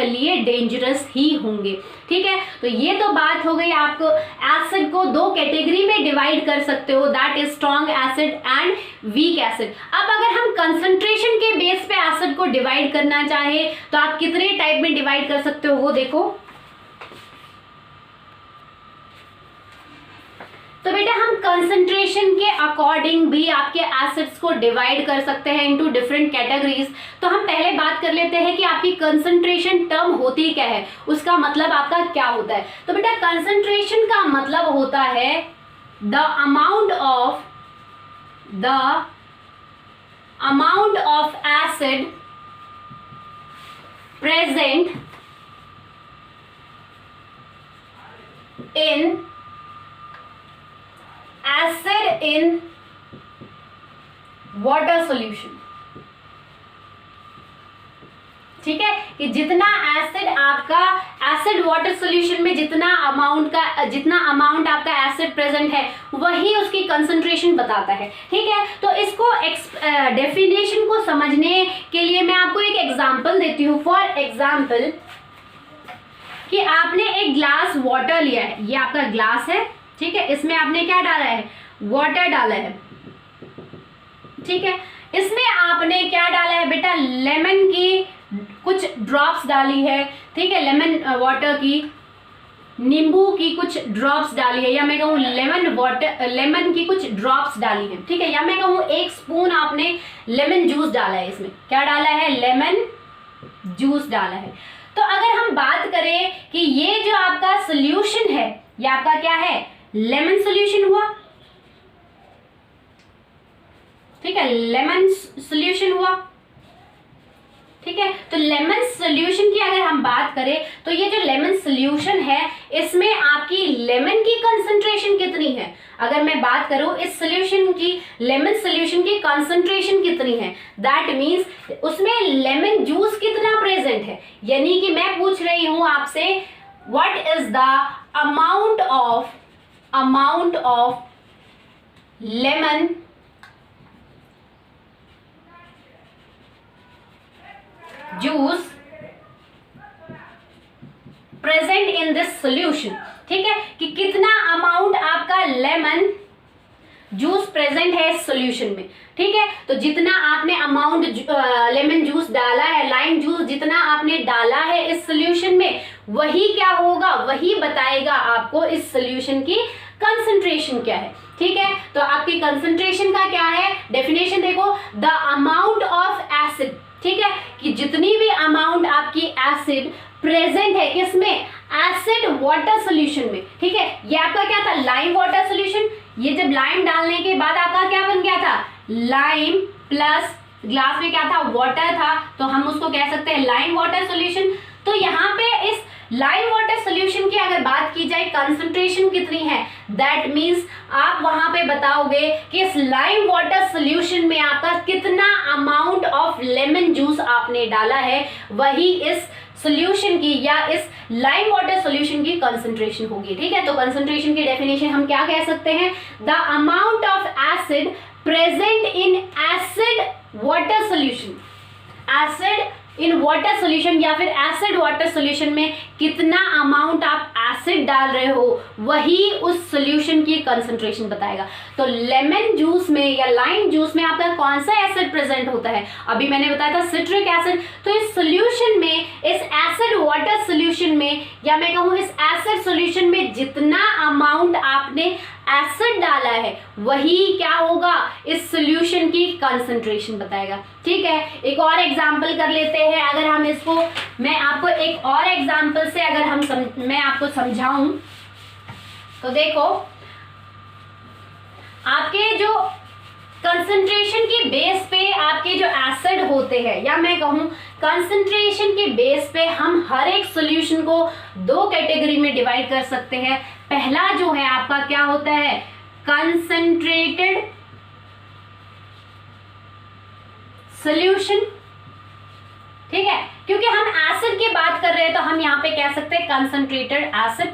लिए डेंजरस ही होंगे। ठीक है, तो ये तो बात हो गई, आपको एसिड को दो कैटेगरी में डिवाइड कर सकते हो, that is strong acid and weak acid. अब अगर हम कंसंट्रेशन के बेस पे एसिड को डिवाइड करना चाहे तो आप कितने टाइप में डिवाइड कर सकते हो वो देखो। तो बेटा हम कंसंट्रेशन के अकॉर्डिंग भी आपके एसिड्स को डिवाइड कर सकते हैं इनटू डिफरेंट कैटेगरीज। तो हम पहले बात कर लेते हैं कि आपकी कंसंट्रेशन टर्म होती क्या है, उसका मतलब आपका क्या होता है। तो बेटा कंसंट्रेशन का मतलब होता है the amount of acid present in acid in water solution. ठीक है, कि जितना एसिड आपका एसिड वाटर सॉल्यूशन में जितना अमाउंट आपका एसिड प्रेजेंट है वही उसकी कंसंट्रेशन बताता है। ठीक है, तो इसको डेफिनेशन को समझने के लिए मैं आपको एक एग्जांपल देती हूँ। फॉर एग्जांपल कि आपने एक ग्लास वाटर लिया है, ये आपका ग्लास है, ठीक है, इसमें आपने क्या डाला है, वाटर डाला है। ठीक है, इसमें आपने क्या डाला है बेटा, लेमन की कुछ ड्रॉप्स डाली है। ठीक है, लेमन वाटर की, नींबू की कुछ ड्रॉप्स डाली है, या मैं कहूँ लेमन की कुछ ड्रॉप्स डाली है। ठीक है, या मैं कहूँ 1 स्पून आपने लेमन जूस डाला है। इसमें क्या डाला है, लेमन जूस डाला है। तो अगर हम बात करें कि ये जो आपका सोल्यूशन है, ये आपका क्या है, लेमन सोल्यूशन हुआ। ठीक है, लेमन सोल्यूशन हुआ। ठीक है, तो लेमन सोल्यूशन की अगर हम बात करें तो ये जो लेमन सोल्यूशन है इसमें आपकी लेमन की कंसंट्रेशन कितनी है, अगर मैं बात करूं इस सोल्यूशन की, लेमन सोल्यूशन की कंसंट्रेशन कितनी है, दैट मींस उसमें लेमन जूस कितना प्रेजेंट है। यानी कि मैं पूछ रही हूं आपसे what is the amount of lemon juice present in this solution. ठीक है, कि कितना अमाउंट आपका लेमन जूस प्रेजेंट है इस सॉल्यूशन में। ठीक है, तो जितना आपने अमाउंट लेमन जूस डाला है, लाइम जूस जितना आपने डाला है इस सॉल्यूशन में, वही क्या होगा, वही बताएगा आपको इस सॉल्यूशन की कंसंट्रेशन क्या है। ठीक है, तो आपकी कंसंट्रेशन का क्या है, डेफिनेशन देखो, द अमाउंट ऑफ एसिड। ठीक है, कि जितनी भी अमाउंट आपकी एसिड प्रेजेंट है किसमें, एसिड वाटर सॉल्यूशन में। ठीक है, ये आपका क्या था, लाइम वाटर सॉल्यूशन। ये जब लाइम डालने के बाद आपका क्या बन गया था, लाइम प्लस ग्लास में क्या था, वाटर था, तो हम उसको कह सकते हैं लाइम वाटर सॉल्यूशन। तो यहाँ पे इस लाइम वाटर सॉल्यूशन की अगर बात की जाए कंसंट्रेशन कितनी है, दैट मींस आप वहां पे बताओगे कि इस लाइम वाटर सॉल्यूशन में आपका कितना अमाउंट ऑफ लेमन जूस आपने डाला है, वही इस सॉल्यूशन की या इस लाइम वाटर सॉल्यूशन की कंसंट्रेशन होगी। ठीक है, तो कंसंट्रेशन की डेफिनेशन हम क्या कह सकते हैं, the amount of acid present in acid water solution. Acid in water solution या फिर एसिड वाटर सॉल्यूशन में कितना अमाउंट आप एसिड डाल रहे हो वही उस सॉल्यूशन की कंसंट्रेशन बताएगा। तो लेमन जूस में या लाइम जूस में आपका कौन सा एसिड प्रेजेंट होता है, अभी मैंने बताया था सिट्रिक एसिड। तो इस सॉल्यूशन में, इस एसिड वाटर सॉल्यूशन में या मैं कहूँ इस एसिड सॉल्यूशन में जितना अमाउंट आपने एसिड डाला है वही क्या होगा, इस सॉल्यूशन की कंसंट्रेशन बताएगा। ठीक है, एक और एग्जांपल कर लेते हैं। अगर हम इसको, मैं आपको एक और एग्जांपल से अगर मैं आपको समझाऊं तो देखो, आपके जो कंसंट्रेशन के बेस पे आपके जो एसिड होते हैं, या मैं कहूं कंसंट्रेशन के बेस पे हम हर एक सॉल्यूशन को 2 कैटेगरी में डिवाइड कर सकते हैं। पहला जो है आपका क्या होता है, कंसंट्रेटेड सोल्यूशन, ठीक है, क्योंकि हम एसिड की बात कर रहे हैं तो हम यहाँ पे कह सकते हैं कंसंट्रेटेड एसिड,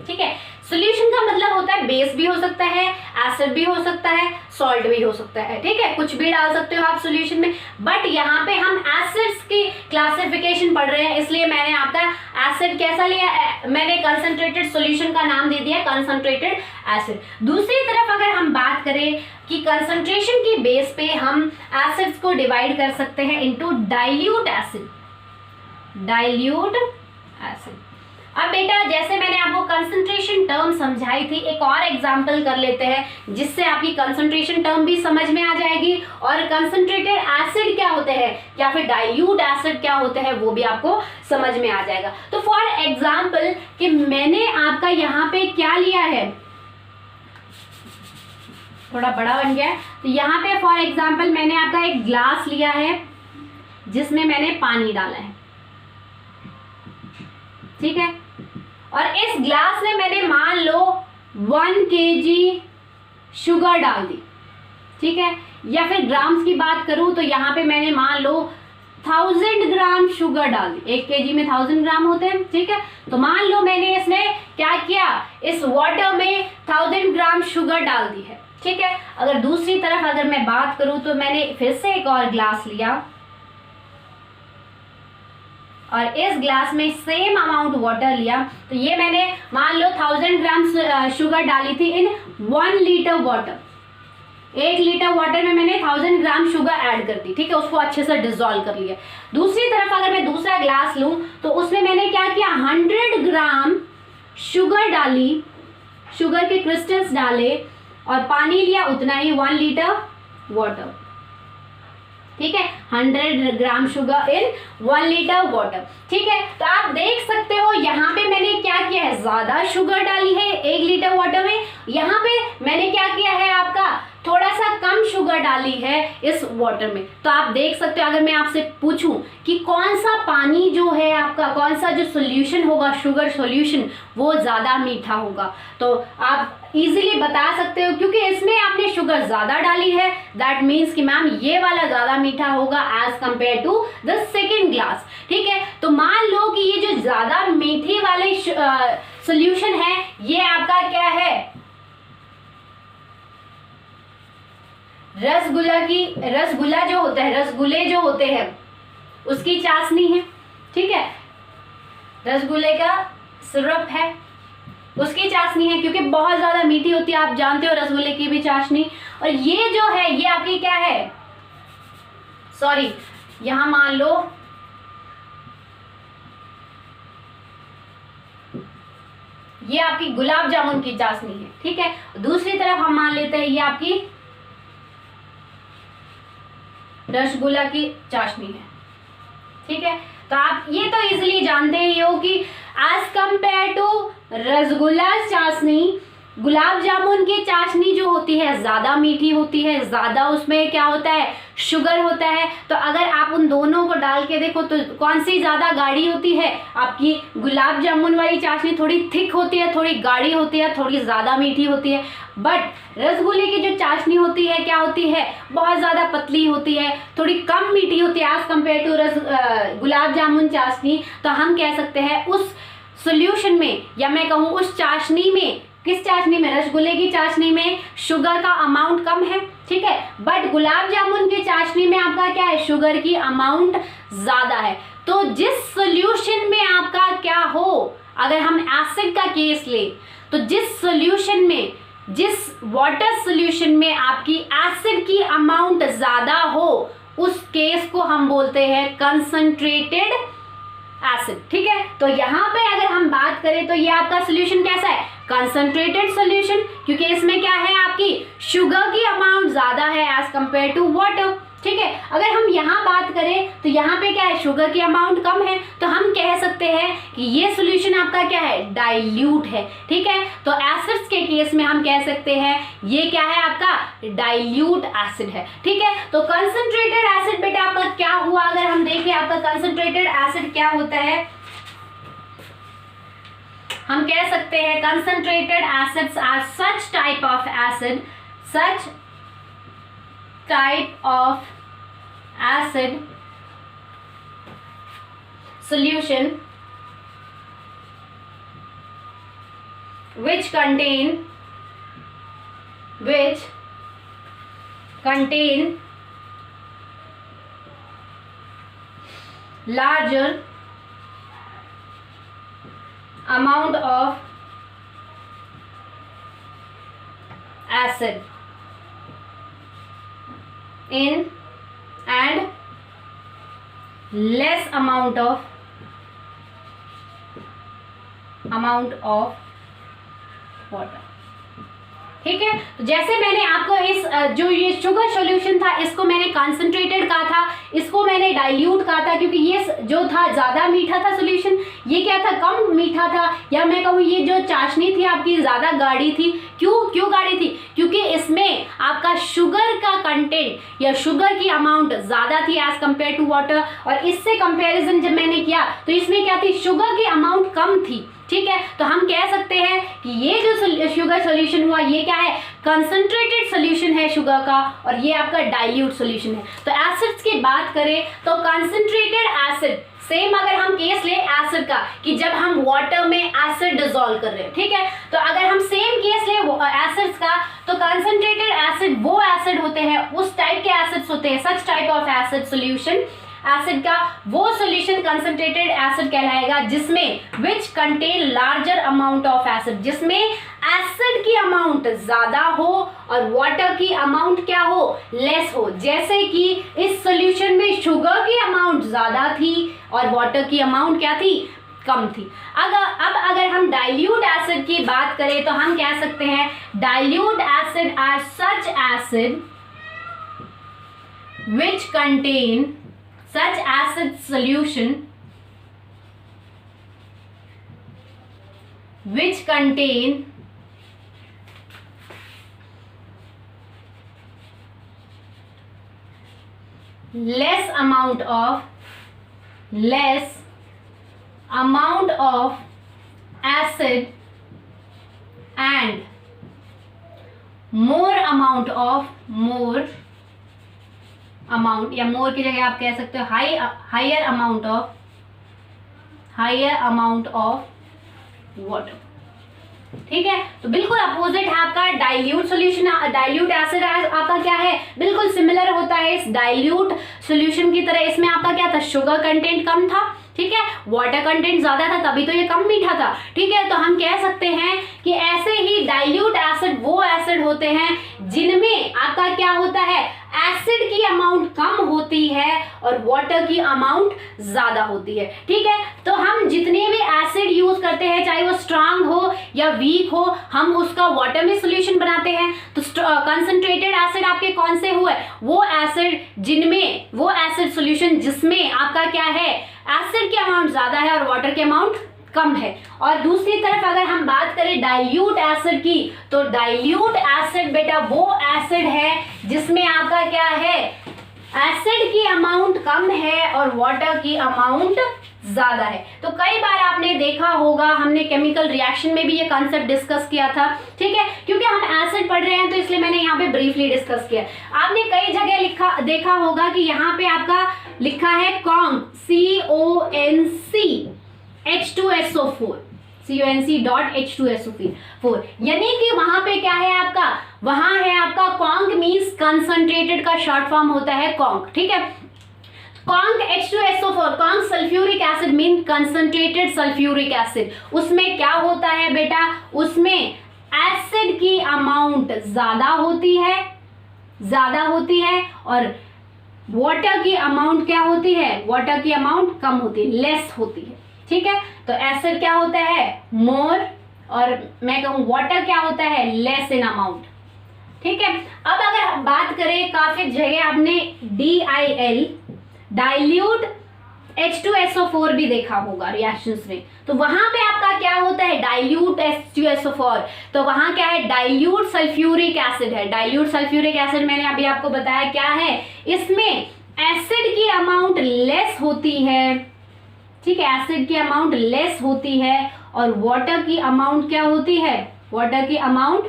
ठीक है। सॉल्यूशन का मतलब होता है बेस भी हो सकता है, एसिड भी हो सकता है, सॉल्ट भी हो सकता है, ठीक है, कुछ भी डाल सकते हो आप सॉल्यूशन में। बट यहाँ पे हम एसिड्स की क्लासिफिकेशन पढ़ रहे हैं, इसलिए मैंने आपका एसिड कैसा लिया, मैंने कंसंट्रेटेड सॉल्यूशन का नाम दे दिया कंसंट्रेटेड एसिड। दूसरी तरफ अगर हम बात करें कि कंसंट्रेशन की बेस पे हम एसिड्स को डिवाइड कर सकते हैं into dilute acid, dilute acid. अब बेटा जैसे मैंने आपको कंसंट्रेशन टर्म समझाई थी, एक और एग्जांपल कर लेते हैं जिससे आपकी कंसंट्रेशन टर्म भी समझ में आ जाएगी और कंसंट्रेटेड एसिड क्या होते हैं या फिर डाइल्यूट एसिड क्या होते हैं वो भी आपको समझ में आ जाएगा। तो फॉर एग्जांपल कि मैंने आपका यहाँ पे क्या लिया है, थोड़ा बड़ा बन गया है, तो यहाँ पे फॉर एग्जांपल मैंने आपका एक ग्लास लिया है जिसमें मैंने पानी डाला है, ठीक है, और इस ग्लास में मैंने मान लो 1 kg शुगर डाल दी, ठीक है, या फिर ग्राम्स की बात करूं तो यहाँ पे मैंने मान लो 1000 ग्राम शुगर डाल दी, 1 kg में 1000 ग्राम होते हैं, ठीक है। तो मान लो मैंने इसमें क्या किया, इस वाटर में 1000 ग्राम शुगर डाल दी है, ठीक है। अगर दूसरी तरफ अगर मैं बात करूं तो मैंने फिर से एक और ग्लास लिया और इस ग्लास में सेम अमाउंट वाटर लिया, तो ये मैंने मान लो 1000 ग्राम शुगर डाली थी इन 1 लीटर वाटर, 1 लीटर वाटर में मैंने 1000 ग्राम शुगर ऐड कर दी, ठीक है, उसको अच्छे से डिसॉल्व कर लिया। दूसरी तरफ अगर मैं दूसरा ग्लास लूं तो उसमें मैंने क्या किया, 100 ग्राम शुगर डाली, शुगर के क्रिस्टल्स डाले और पानी लिया उतना ही, 1 लीटर वाटर, ठीक है, 100 gram sugar in 1 litre water, ठीक है। तो आप देख सकते हो यहाँ पे मैंने क्या किया है, ज्यादा शुगर डाली है 1 लीटर वाटर में, यहाँ पे मैंने क्या किया है आपका थोड़ा सा कम शुगर डाली है इस वाटर में। तो आप देख सकते हो अगर मैं आपसे पूछूं कि कौन सा पानी जो है आपका, कौन सा जो सॉल्यूशन होगा शुगर सॉल्यूशन वो ज्यादा मीठा होगा, तो आप इजीली बता सकते हो क्योंकि इसमें आपने शुगर ज्यादा डाली है, दैट मीन्स कि मैम ये वाला ज्यादा मीठा होगा as compare to the second glass, ठीक है। तो मान लो कि ये जो ज्यादा मीठी वाले सॉल्यूशन है ये आपका क्या है, रसगुल्ला जो होता है, रसगुल्ले जो होते हैं उसकी चाशनी है, ठीक है, रसगुल्ले का सिरप है उसकी चाशनी है क्योंकि बहुत ज्यादा मीठी होती है, आप जानते हो रसगुल्ले की भी चाशनी। और ये जो है ये आपकी क्या है, सॉरी यहां मान लो ये आपकी गुलाब जामुन की चाशनी है, ठीक है। दूसरी तरफ हम मान लेते हैं ये आपकी रसगुल्ला की चाशनी है, ठीक है। तो आप ये तो इजीली जानते ही हो कि एज कंपेयर टू रसगुल्ला चाशनी, गुलाब जामुन की चाशनी जो होती है ज्यादा मीठी होती है, ज्यादा उसमें क्या होता है शुगर होता है। तो अगर आप उन दोनों को डाल के देखो तो कौन सी ज्यादा गाढ़ी होती है, आपकी गुलाब जामुन वाली चाशनी थोड़ी थिक होती है, थोड़ी गाढ़ी होती है, थोड़ी ज्यादा मीठी होती है। बट रसगुल्ले की जो चाशनी होती है क्या होती है, बहुत ज्यादा पतली होती है, थोड़ी कम मीठी होती है as compare to gulab jamun चाशनी। तो हम कह सकते हैं उस सॉल्यूशन में या मैं कहूँ उस चाशनी में, किस चाशनी में, रसगुल्ले की चाशनी में शुगर का अमाउंट कम है, ठीक है, बट गुलाब जामुन की चाशनी में आपका क्या है, शुगर की अमाउंट ज्यादा है। तो जिस सॉल्यूशन में आपका क्या हो, अगर हम एसिड का केस ले तो जिस सॉल्यूशन में, जिस वाटर सॉल्यूशन में आपकी एसिड की अमाउंट ज्यादा हो उस केस को हम बोलते हैं कंसंट्रेटेड एसिड, ठीक है। तो यहाँ पे अगर हम बात करें तो ये आपका सॉल्यूशन कैसा है, कंसंट्रेटेड सॉल्यूशन, क्योंकि इसमें क्या है आपकी शुगर की अमाउंट ज्यादा है एज कंपेयर टू वाटर, ठीक है। अगर हम यहाँ बात करें तो यहाँ पे क्या है, शुगर की अमाउंट कम है, तो हम कह सकते हैं कि ये सॉल्यूशन आपका क्या है, डाइल्यूट है, ठीक है। तो एसिड्स के केस में हम कह सकते हैं ये क्या है आपका डाइल्यूट एसिड है, ठीक है। तो कंसंट्रेटेड एसिड बेटा आपका क्या हुआ, अगर हम देखें आपका कंसंट्रेटेड एसिड क्या होता है, हम कह सकते हैं concentrated acids are such type of acid acid solution which contain larger amount of acid in and less amount of water. ठीक है, तो जैसे मैंने आपको इस जो ये शुगर सॉल्यूशन था इसको मैंने कंसंट्रेटेड कहा था, इसको मैंने डाइल्यूट कहा था, क्योंकि ये जो था ज्यादा मीठा था सॉल्यूशन, ये क्या था कम मीठा था, या मैं कहूँ ये जो चाशनी थी आपकी ज्यादा गाढ़ी थी। क्यों गाढ़ी थी? क्योंकि इसमें आपका शुगर का कंटेंट या शुगर की अमाउंट ज्यादा थी एज कंपेयर टू वाटर, और इससे कंपैरिजन जब मैंने किया तो इसमें क्या थी, शुगर की अमाउंट कम थी। ठीक है, तो हम कह सकते हैं कि ये जो शुगर सॉल्यूशन हुआ ये क्या है, कंसंट्रेटेड सॉल्यूशन है शुगर का, और ये आपका डाइल्यूट सॉल्यूशन है। तो एसिड्स की बात करें तो कंसंट्रेटेड एसिड, सेम अगर हम केस ले एसिड का कि जब हम वाटर में एसिड डिसॉल्व कर रहे हैं, ठीक है, तो अगर हम सेम केस ले एसिड्स का तो कंसंट्रेटेड एसिड वो एसिड होते हैं, उस टाइप के एसिड्स होते हैं, सच type of acid solution, acid का वो सॉल्यूशन कंसंट्रेटेड एसिड कहलाएगा जिसमें which contain larger amount of acid, जिसमें एसिड की अमाउंट ज्यादा हो और वाटर की अमाउंट क्या हो, लेस हो। जैसे कि इस सॉल्यूशन में शुगर की अमाउंट ज्यादा थी और वाटर की अमाउंट क्या थी, कम थी। अगर हम डाइल्यूट एसिड की बात करें तो हम कह सकते हैं dilute acid are such acid which contain such acid solution which contain less amount of acid and more amount, या मोर की जगह आप कह सकते हो हायर अमाउंट ऑफ वाटर। ठीक है, तो बिल्कुल अपोजिट है आपका डाइल्यूट सॉल्यूशन। डाइल्यूट एसिड आपका क्या है, बिल्कुल सिमिलर होता है इस डाइल्यूट सॉल्यूशन की तरह। इसमें आपका क्या था, शुगर कंटेंट कम था, ठीक है, वाटर कंटेंट ज्यादा था, तभी तो ये कम मीठा था। ठीक है, तो हम कह सकते हैं कि ऐसे ही डाइल्यूट एसिड वो एसिड होते हैं जिनमें आपका क्या होता है, एसिड की अमाउंट कम होती है और वाटर की अमाउंट ज्यादा होती है। ठीक है, तो हम जितने भी एसिड यूज करते हैं, चाहे वो स्ट्रांग हो या वीक हो, हम उसका वाटर में सॉल्यूशन बनाते हैं। तो कंसंट्रेटेड एसिड आपके कौन से हुए, वो एसिड जिनमें, वो एसिड सॉल्यूशन जिसमें आपका क्या है, एसिड की अमाउंट ज्यादा है और वाटर की अमाउंट कम है। और दूसरी तरफ अगर हम बात करें डाइल्यूट एसिड की, तो डाइल्यूट एसिड बेटा वो एसिड है जिसमें आपका क्या है, एसिड की अमाउंट कम है और वाटर की अमाउंट ज्यादा है। तो कई बार आपने देखा होगा, हमने केमिकल रिएक्शन में भी ये कॉन्सेप्ट डिस्कस किया था। ठीक है, क्योंकि हम एसिड पढ़ रहे हैं तो इसलिए मैंने यहाँ पे ब्रीफली डिस्कस किया। आपने कई जगह देखा होगा कि यहाँ पे आपका लिखा है कॉन्क, CONC H2SO4, CONC.H2SO4, यानी कि वहां पे क्या है आपका, वहां है आपका कॉन्क मीन्स कंसंट्रेटेड का शॉर्ट फॉर्म होता है कॉन्क। ठीक है, conc H2SO4, conc sulphuric acid mean concentrated sulphuric acid. उसमें क्या होता है बेटा, उसमें एसिड की अमाउंट ज्यादा होती है और वाटर की अमाउंट क्या होती है, वाटर की अमाउंट कम होती है, लेस होती है। ठीक है, तो एसिड क्या होता है, मोर, और मैं कहूं वाटर क्या होता है, लेस इन अमाउंट। ठीक है, अब अगर बात करें, काफी जगह आपने DIL डाइल्यूट H2SO4 भी देखा होगा रिएक्शंस में, तो वहां पे आपका क्या होता है, डाइल्यूट H2SO4, तो वहां क्या है, डाइल्यूट सल्फ्यूरिक एसिड है। डाइल्यूट सल्फ्यूरिक एसिड मैंने अभी आपको बताया क्या है, इसमें एसिड की अमाउंट लेस होती है। ठीक है, एसिड की अमाउंट लेस होती है और वाटर की अमाउंट क्या होती है, वाटर की अमाउंट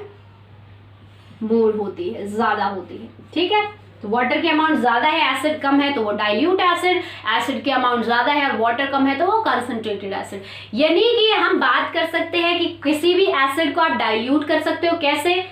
मोर होती है, ज्यादा होती है। ठीक है, तो वाटर की अमाउंट ज्यादा है, एसिड कम है तो वो डाइल्यूट एसिड, एसिड की अमाउंट ज्यादा है और वाटर कम है तो वो कंसंट्रेटेड एसिड। यानी कि हम बात कर सकते हैं कि किसी भी एसिड को आप डाइल्यूट कर सकते हो। कैसे?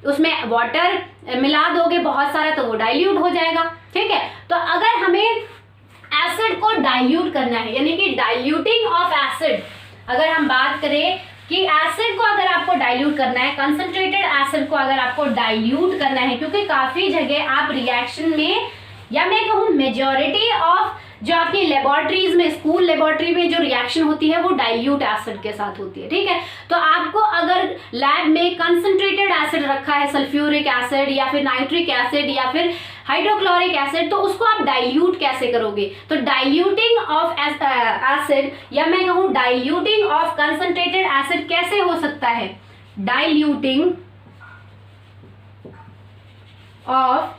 उसमें वाटर मिला दोगे बहुत सारा तो वो डाइल्यूट हो जाएगा। ठीक है, तो अगर हमें एसिड को डाइल्यूट करना है, यानी कि डाइल्यूटिंग ऑफ एसिड, अगर हम बात करें कि एसिड को अगर आपको डाइल्यूट करना है, कंसंट्रेटेड एसिड को अगर आपको डाइल्यूट करना है, क्योंकि काफी जगह आप रिएक्शन में, या मैं कहूँ मेजॉरिटी ऑफ जो आपकी लेबोरेटरीज में, स्कूल लेबोरेटरी में जो रिएक्शन होती है वो डाइल्यूट एसिड के साथ होती है। ठीक है, तो आपको अगर लैब में कंसंट्रेटेड एसिड रखा है, सल्फ्यूरिक एसिड या फिर नाइट्रिक एसिड या फिर हाइड्रोक्लोरिक एसिड, तो उसको आप डाइल्यूट कैसे करोगे? तो डाइल्यूटिंग ऑफ एसिड, या मैं कहूँ डाइल्यूटिंग ऑफ कंसंट्रेटेड एसिड कैसे हो सकता है? डाइल्यूटिंग ऑफ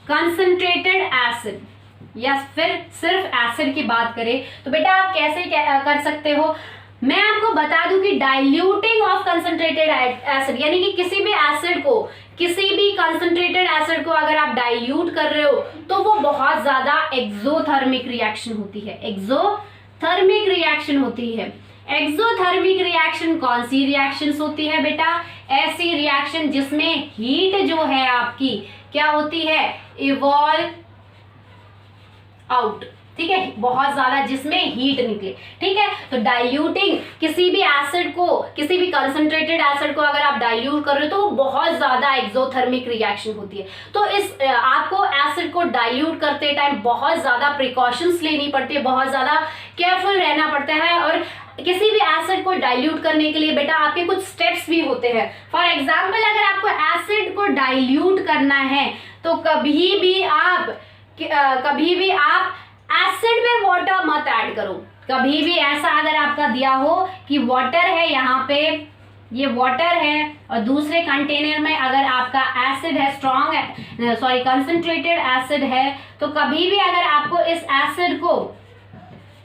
कंसंट्रेटेड एसिड, या फिर सिर्फ एसिड की बात करें तो बेटा आप कैसे कर सकते हो? मैं आपको बता दूं कि डाइल्यूटिंग ऑफ कंसंट्रेटेड एसिड, यानी कि किसी भी एसिड को, किसी भी कंसंट्रेटेड एसिड को अगर आप डाइल्यूट कर रहे हो तो वो बहुत ज्यादा एक्सोथर्मिक रिएक्शन होती है। एक्सोथर्मिक रिएक्शन होती है। एक्सोथर्मिक रिएक्शन कौन सी रिएक्शंस होती है बेटा? ऐसी रिएक्शन जिसमें हीट जो है आपकी क्या होती है? Evolve out. ठीक है, बहुत ज्यादा जिसमें हीट निकले। ठीक है, तो डाइल्यूटिंग किसी भी एसिड को, किसी भी कंसंट्रेटेड एसिड को अगर आप डाइल्यूट कर रहे हो तो वो बहुत ज्यादा एक्सोथर्मिक रिएक्शन होती है। तो इस आपको एसिड को डाइल्यूट करते टाइम बहुत ज्यादा प्रिकॉशंस लेनी पड़ती है, बहुत ज्यादा केयरफुल रहना पड़ता है। और किसी भी एसिड को डाइल्यूट करने के लिए बेटा आपके कुछ स्टेप्स भी होते हैं। फॉर एग्जाम्पल, अगर आपको एसिड को डाइल्यूट करना है तो कभी भी आप एसिड में वाटर मत ऐड करो। कभी भी ऐसा अगर आपका दिया हो कि वाटर है, यहाँ पे ये वाटर है और दूसरे कंटेनर में अगर आपका एसिड है, कंसंट्रेटेड एसिड है, तो कभी भी अगर आपको इस एसिड को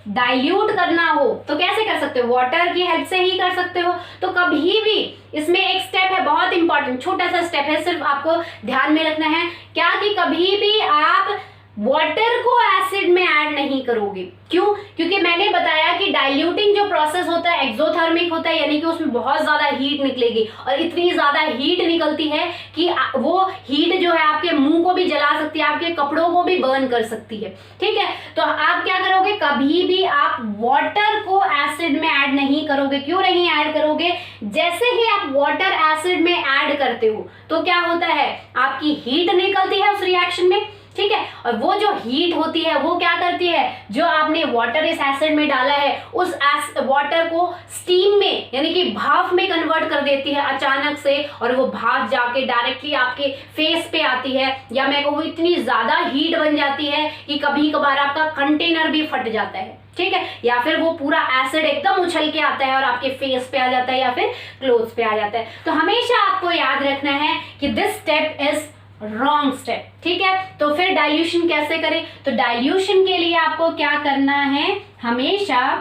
डाइल्यूट करना हो तो कैसे कर सकते हो? वाटर की हेल्प से ही कर सकते हो। तो कभी भी इसमें एक स्टेप है, बहुत इंपॉर्टेंट छोटा सा स्टेप है, सिर्फ आपको ध्यान में रखना है क्या, कि कभी भी आप वाटर को एसिड में ऐड नहीं करोगे। क्यों? क्योंकि मैंने बताया कि डाइल्यूटिंग जो प्रोसेस होता है एक्सोथर्मिक होता है, यानी कि उसमें बहुत ज्यादा हीट निकलेगी और इतनी ज्यादा हीट निकलती है कि वो हीट जो है आपके मुंह को भी जला सकती है, आपके कपड़ों को भी बर्न कर सकती है। ठीक है, तो आप क्या करोगे? कभी भी आप वाटर को एसिड में ऐड नहीं करोगे। क्यों नहीं ऐड करोगे? जैसे ही आप वाटर एसिड में ऐड करते हो तो क्या होता है? आपकी हीट निकलती है उस रिएक्शन में। ठीक है, और वो जो हीट होती है वो क्या करती है? जो आपने वाटर इस एसिड में डाला है उस वाटर को स्टीम में, यानी कि भाप में कन्वर्ट कर देती है अचानक से, और वो भाप जाके डायरेक्टली आपके फेस पे आती है, या मैं कहूँ इतनी ज्यादा हीट बन जाती है कि कभी कभार आपका कंटेनर भी फट जाता है। ठीक है, या फिर वो पूरा एसिड एकदम उछल के आता है और आपके फेस पे आ जाता है या फिर क्लोथ्स पे आ जाता है। तो हमेशा आपको याद रखना है कि this step is wrong step. ठीक है, तो फिर डाइल्यूशन कैसे करें? तो डाइल्यूशन के लिए आपको क्या करना है? हमेशा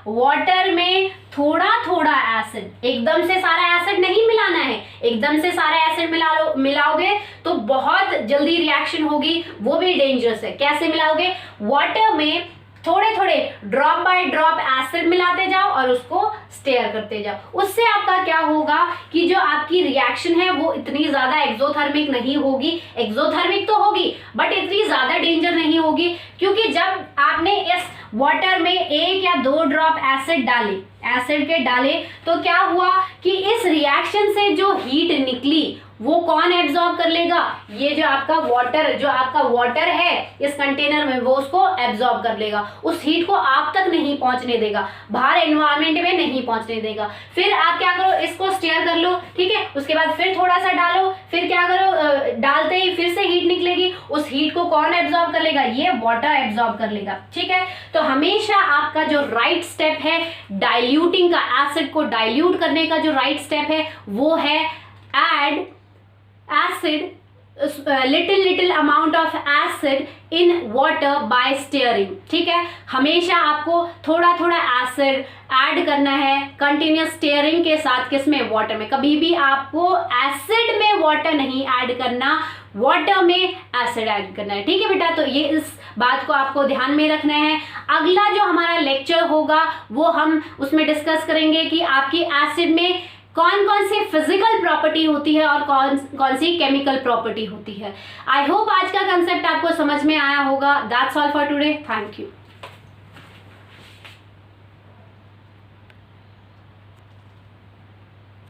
वाटर में थोड़ा थोड़ा एसिड, एकदम से सारा एसिड नहीं मिलाना है। एकदम से सारा एसिड मिलाओगे तो बहुत जल्दी रिएक्शन होगी, वो भी डेंजरस है। कैसे मिलाओगे? वाटर में थोड़े थोड़े ड्रॉप बाय ड्रॉप एसिड मिलाते जाओ और उसको स्टेयर करते जाओ। उससे आपका क्या होगा कि जो आपकी रिएक्शन है वो इतनी ज्यादा एक्सोथर्मिक नहीं होगी। एक्सोथर्मिक तो होगी बट इतनी ज्यादा डेंजर नहीं होगी, क्योंकि जब आपने इस वाटर में 1 या 2 ड्रॉप एसिड के डाले तो क्या हुआ कि इस रिएक्शन से जो हीट निकली वो कौन एब्जॉर्ब कर लेगा? ये जो आपका वाटर है इस कंटेनर में, वो उसको एब्जॉर्ब कर लेगा। उस हीट को आप तक नहीं पहुंचने देगा, बाहर एनवायरनमेंट में नहीं पहुंचने देगा। फिर आप क्या करो? इसको स्टेयर कर लो। ठीक है, उसके बाद फिर थोड़ा सा डालो, फिर क्या करो? डालते ही फिर से हीट निकलेगी। उस हीट को कौन एब्जॉर्ब कर लेगा? ये वाटर एब्जॉर्ब कर लेगा। ठीक है, तो हमेशा आपका जो राइट स्टेप है डाइल्यूटिंग का, एसिड को डाइल्यूट करने का जो राइट स्टेप है वो है add acid little amount of acid in water bye steering. ठीक है, हमेशा आपको थोड़ा थोड़ा एसिड ऐड करना है कंटिन्यूस स्टीयरिंग के साथ। किसमें? वाटर में। कभी भी आपको एसिड में वाटर नहीं ऐड करना, वाटर में एसिड ऐड करना है। ठीक है बेटा, तो ये इस बात को आपको ध्यान में रखना है। अगला जो हमारा लेक्चर होगा वो हम उसमें डिस्कस करेंगे कि आपकी एसिड में कौन कौन सी फिजिकल प्रॉपर्टी होती है और कौन कौन सी केमिकल प्रॉपर्टी होती है। आई होप आज का कंसेप्ट आपको समझ में आया होगा। That's all for today. Thank you.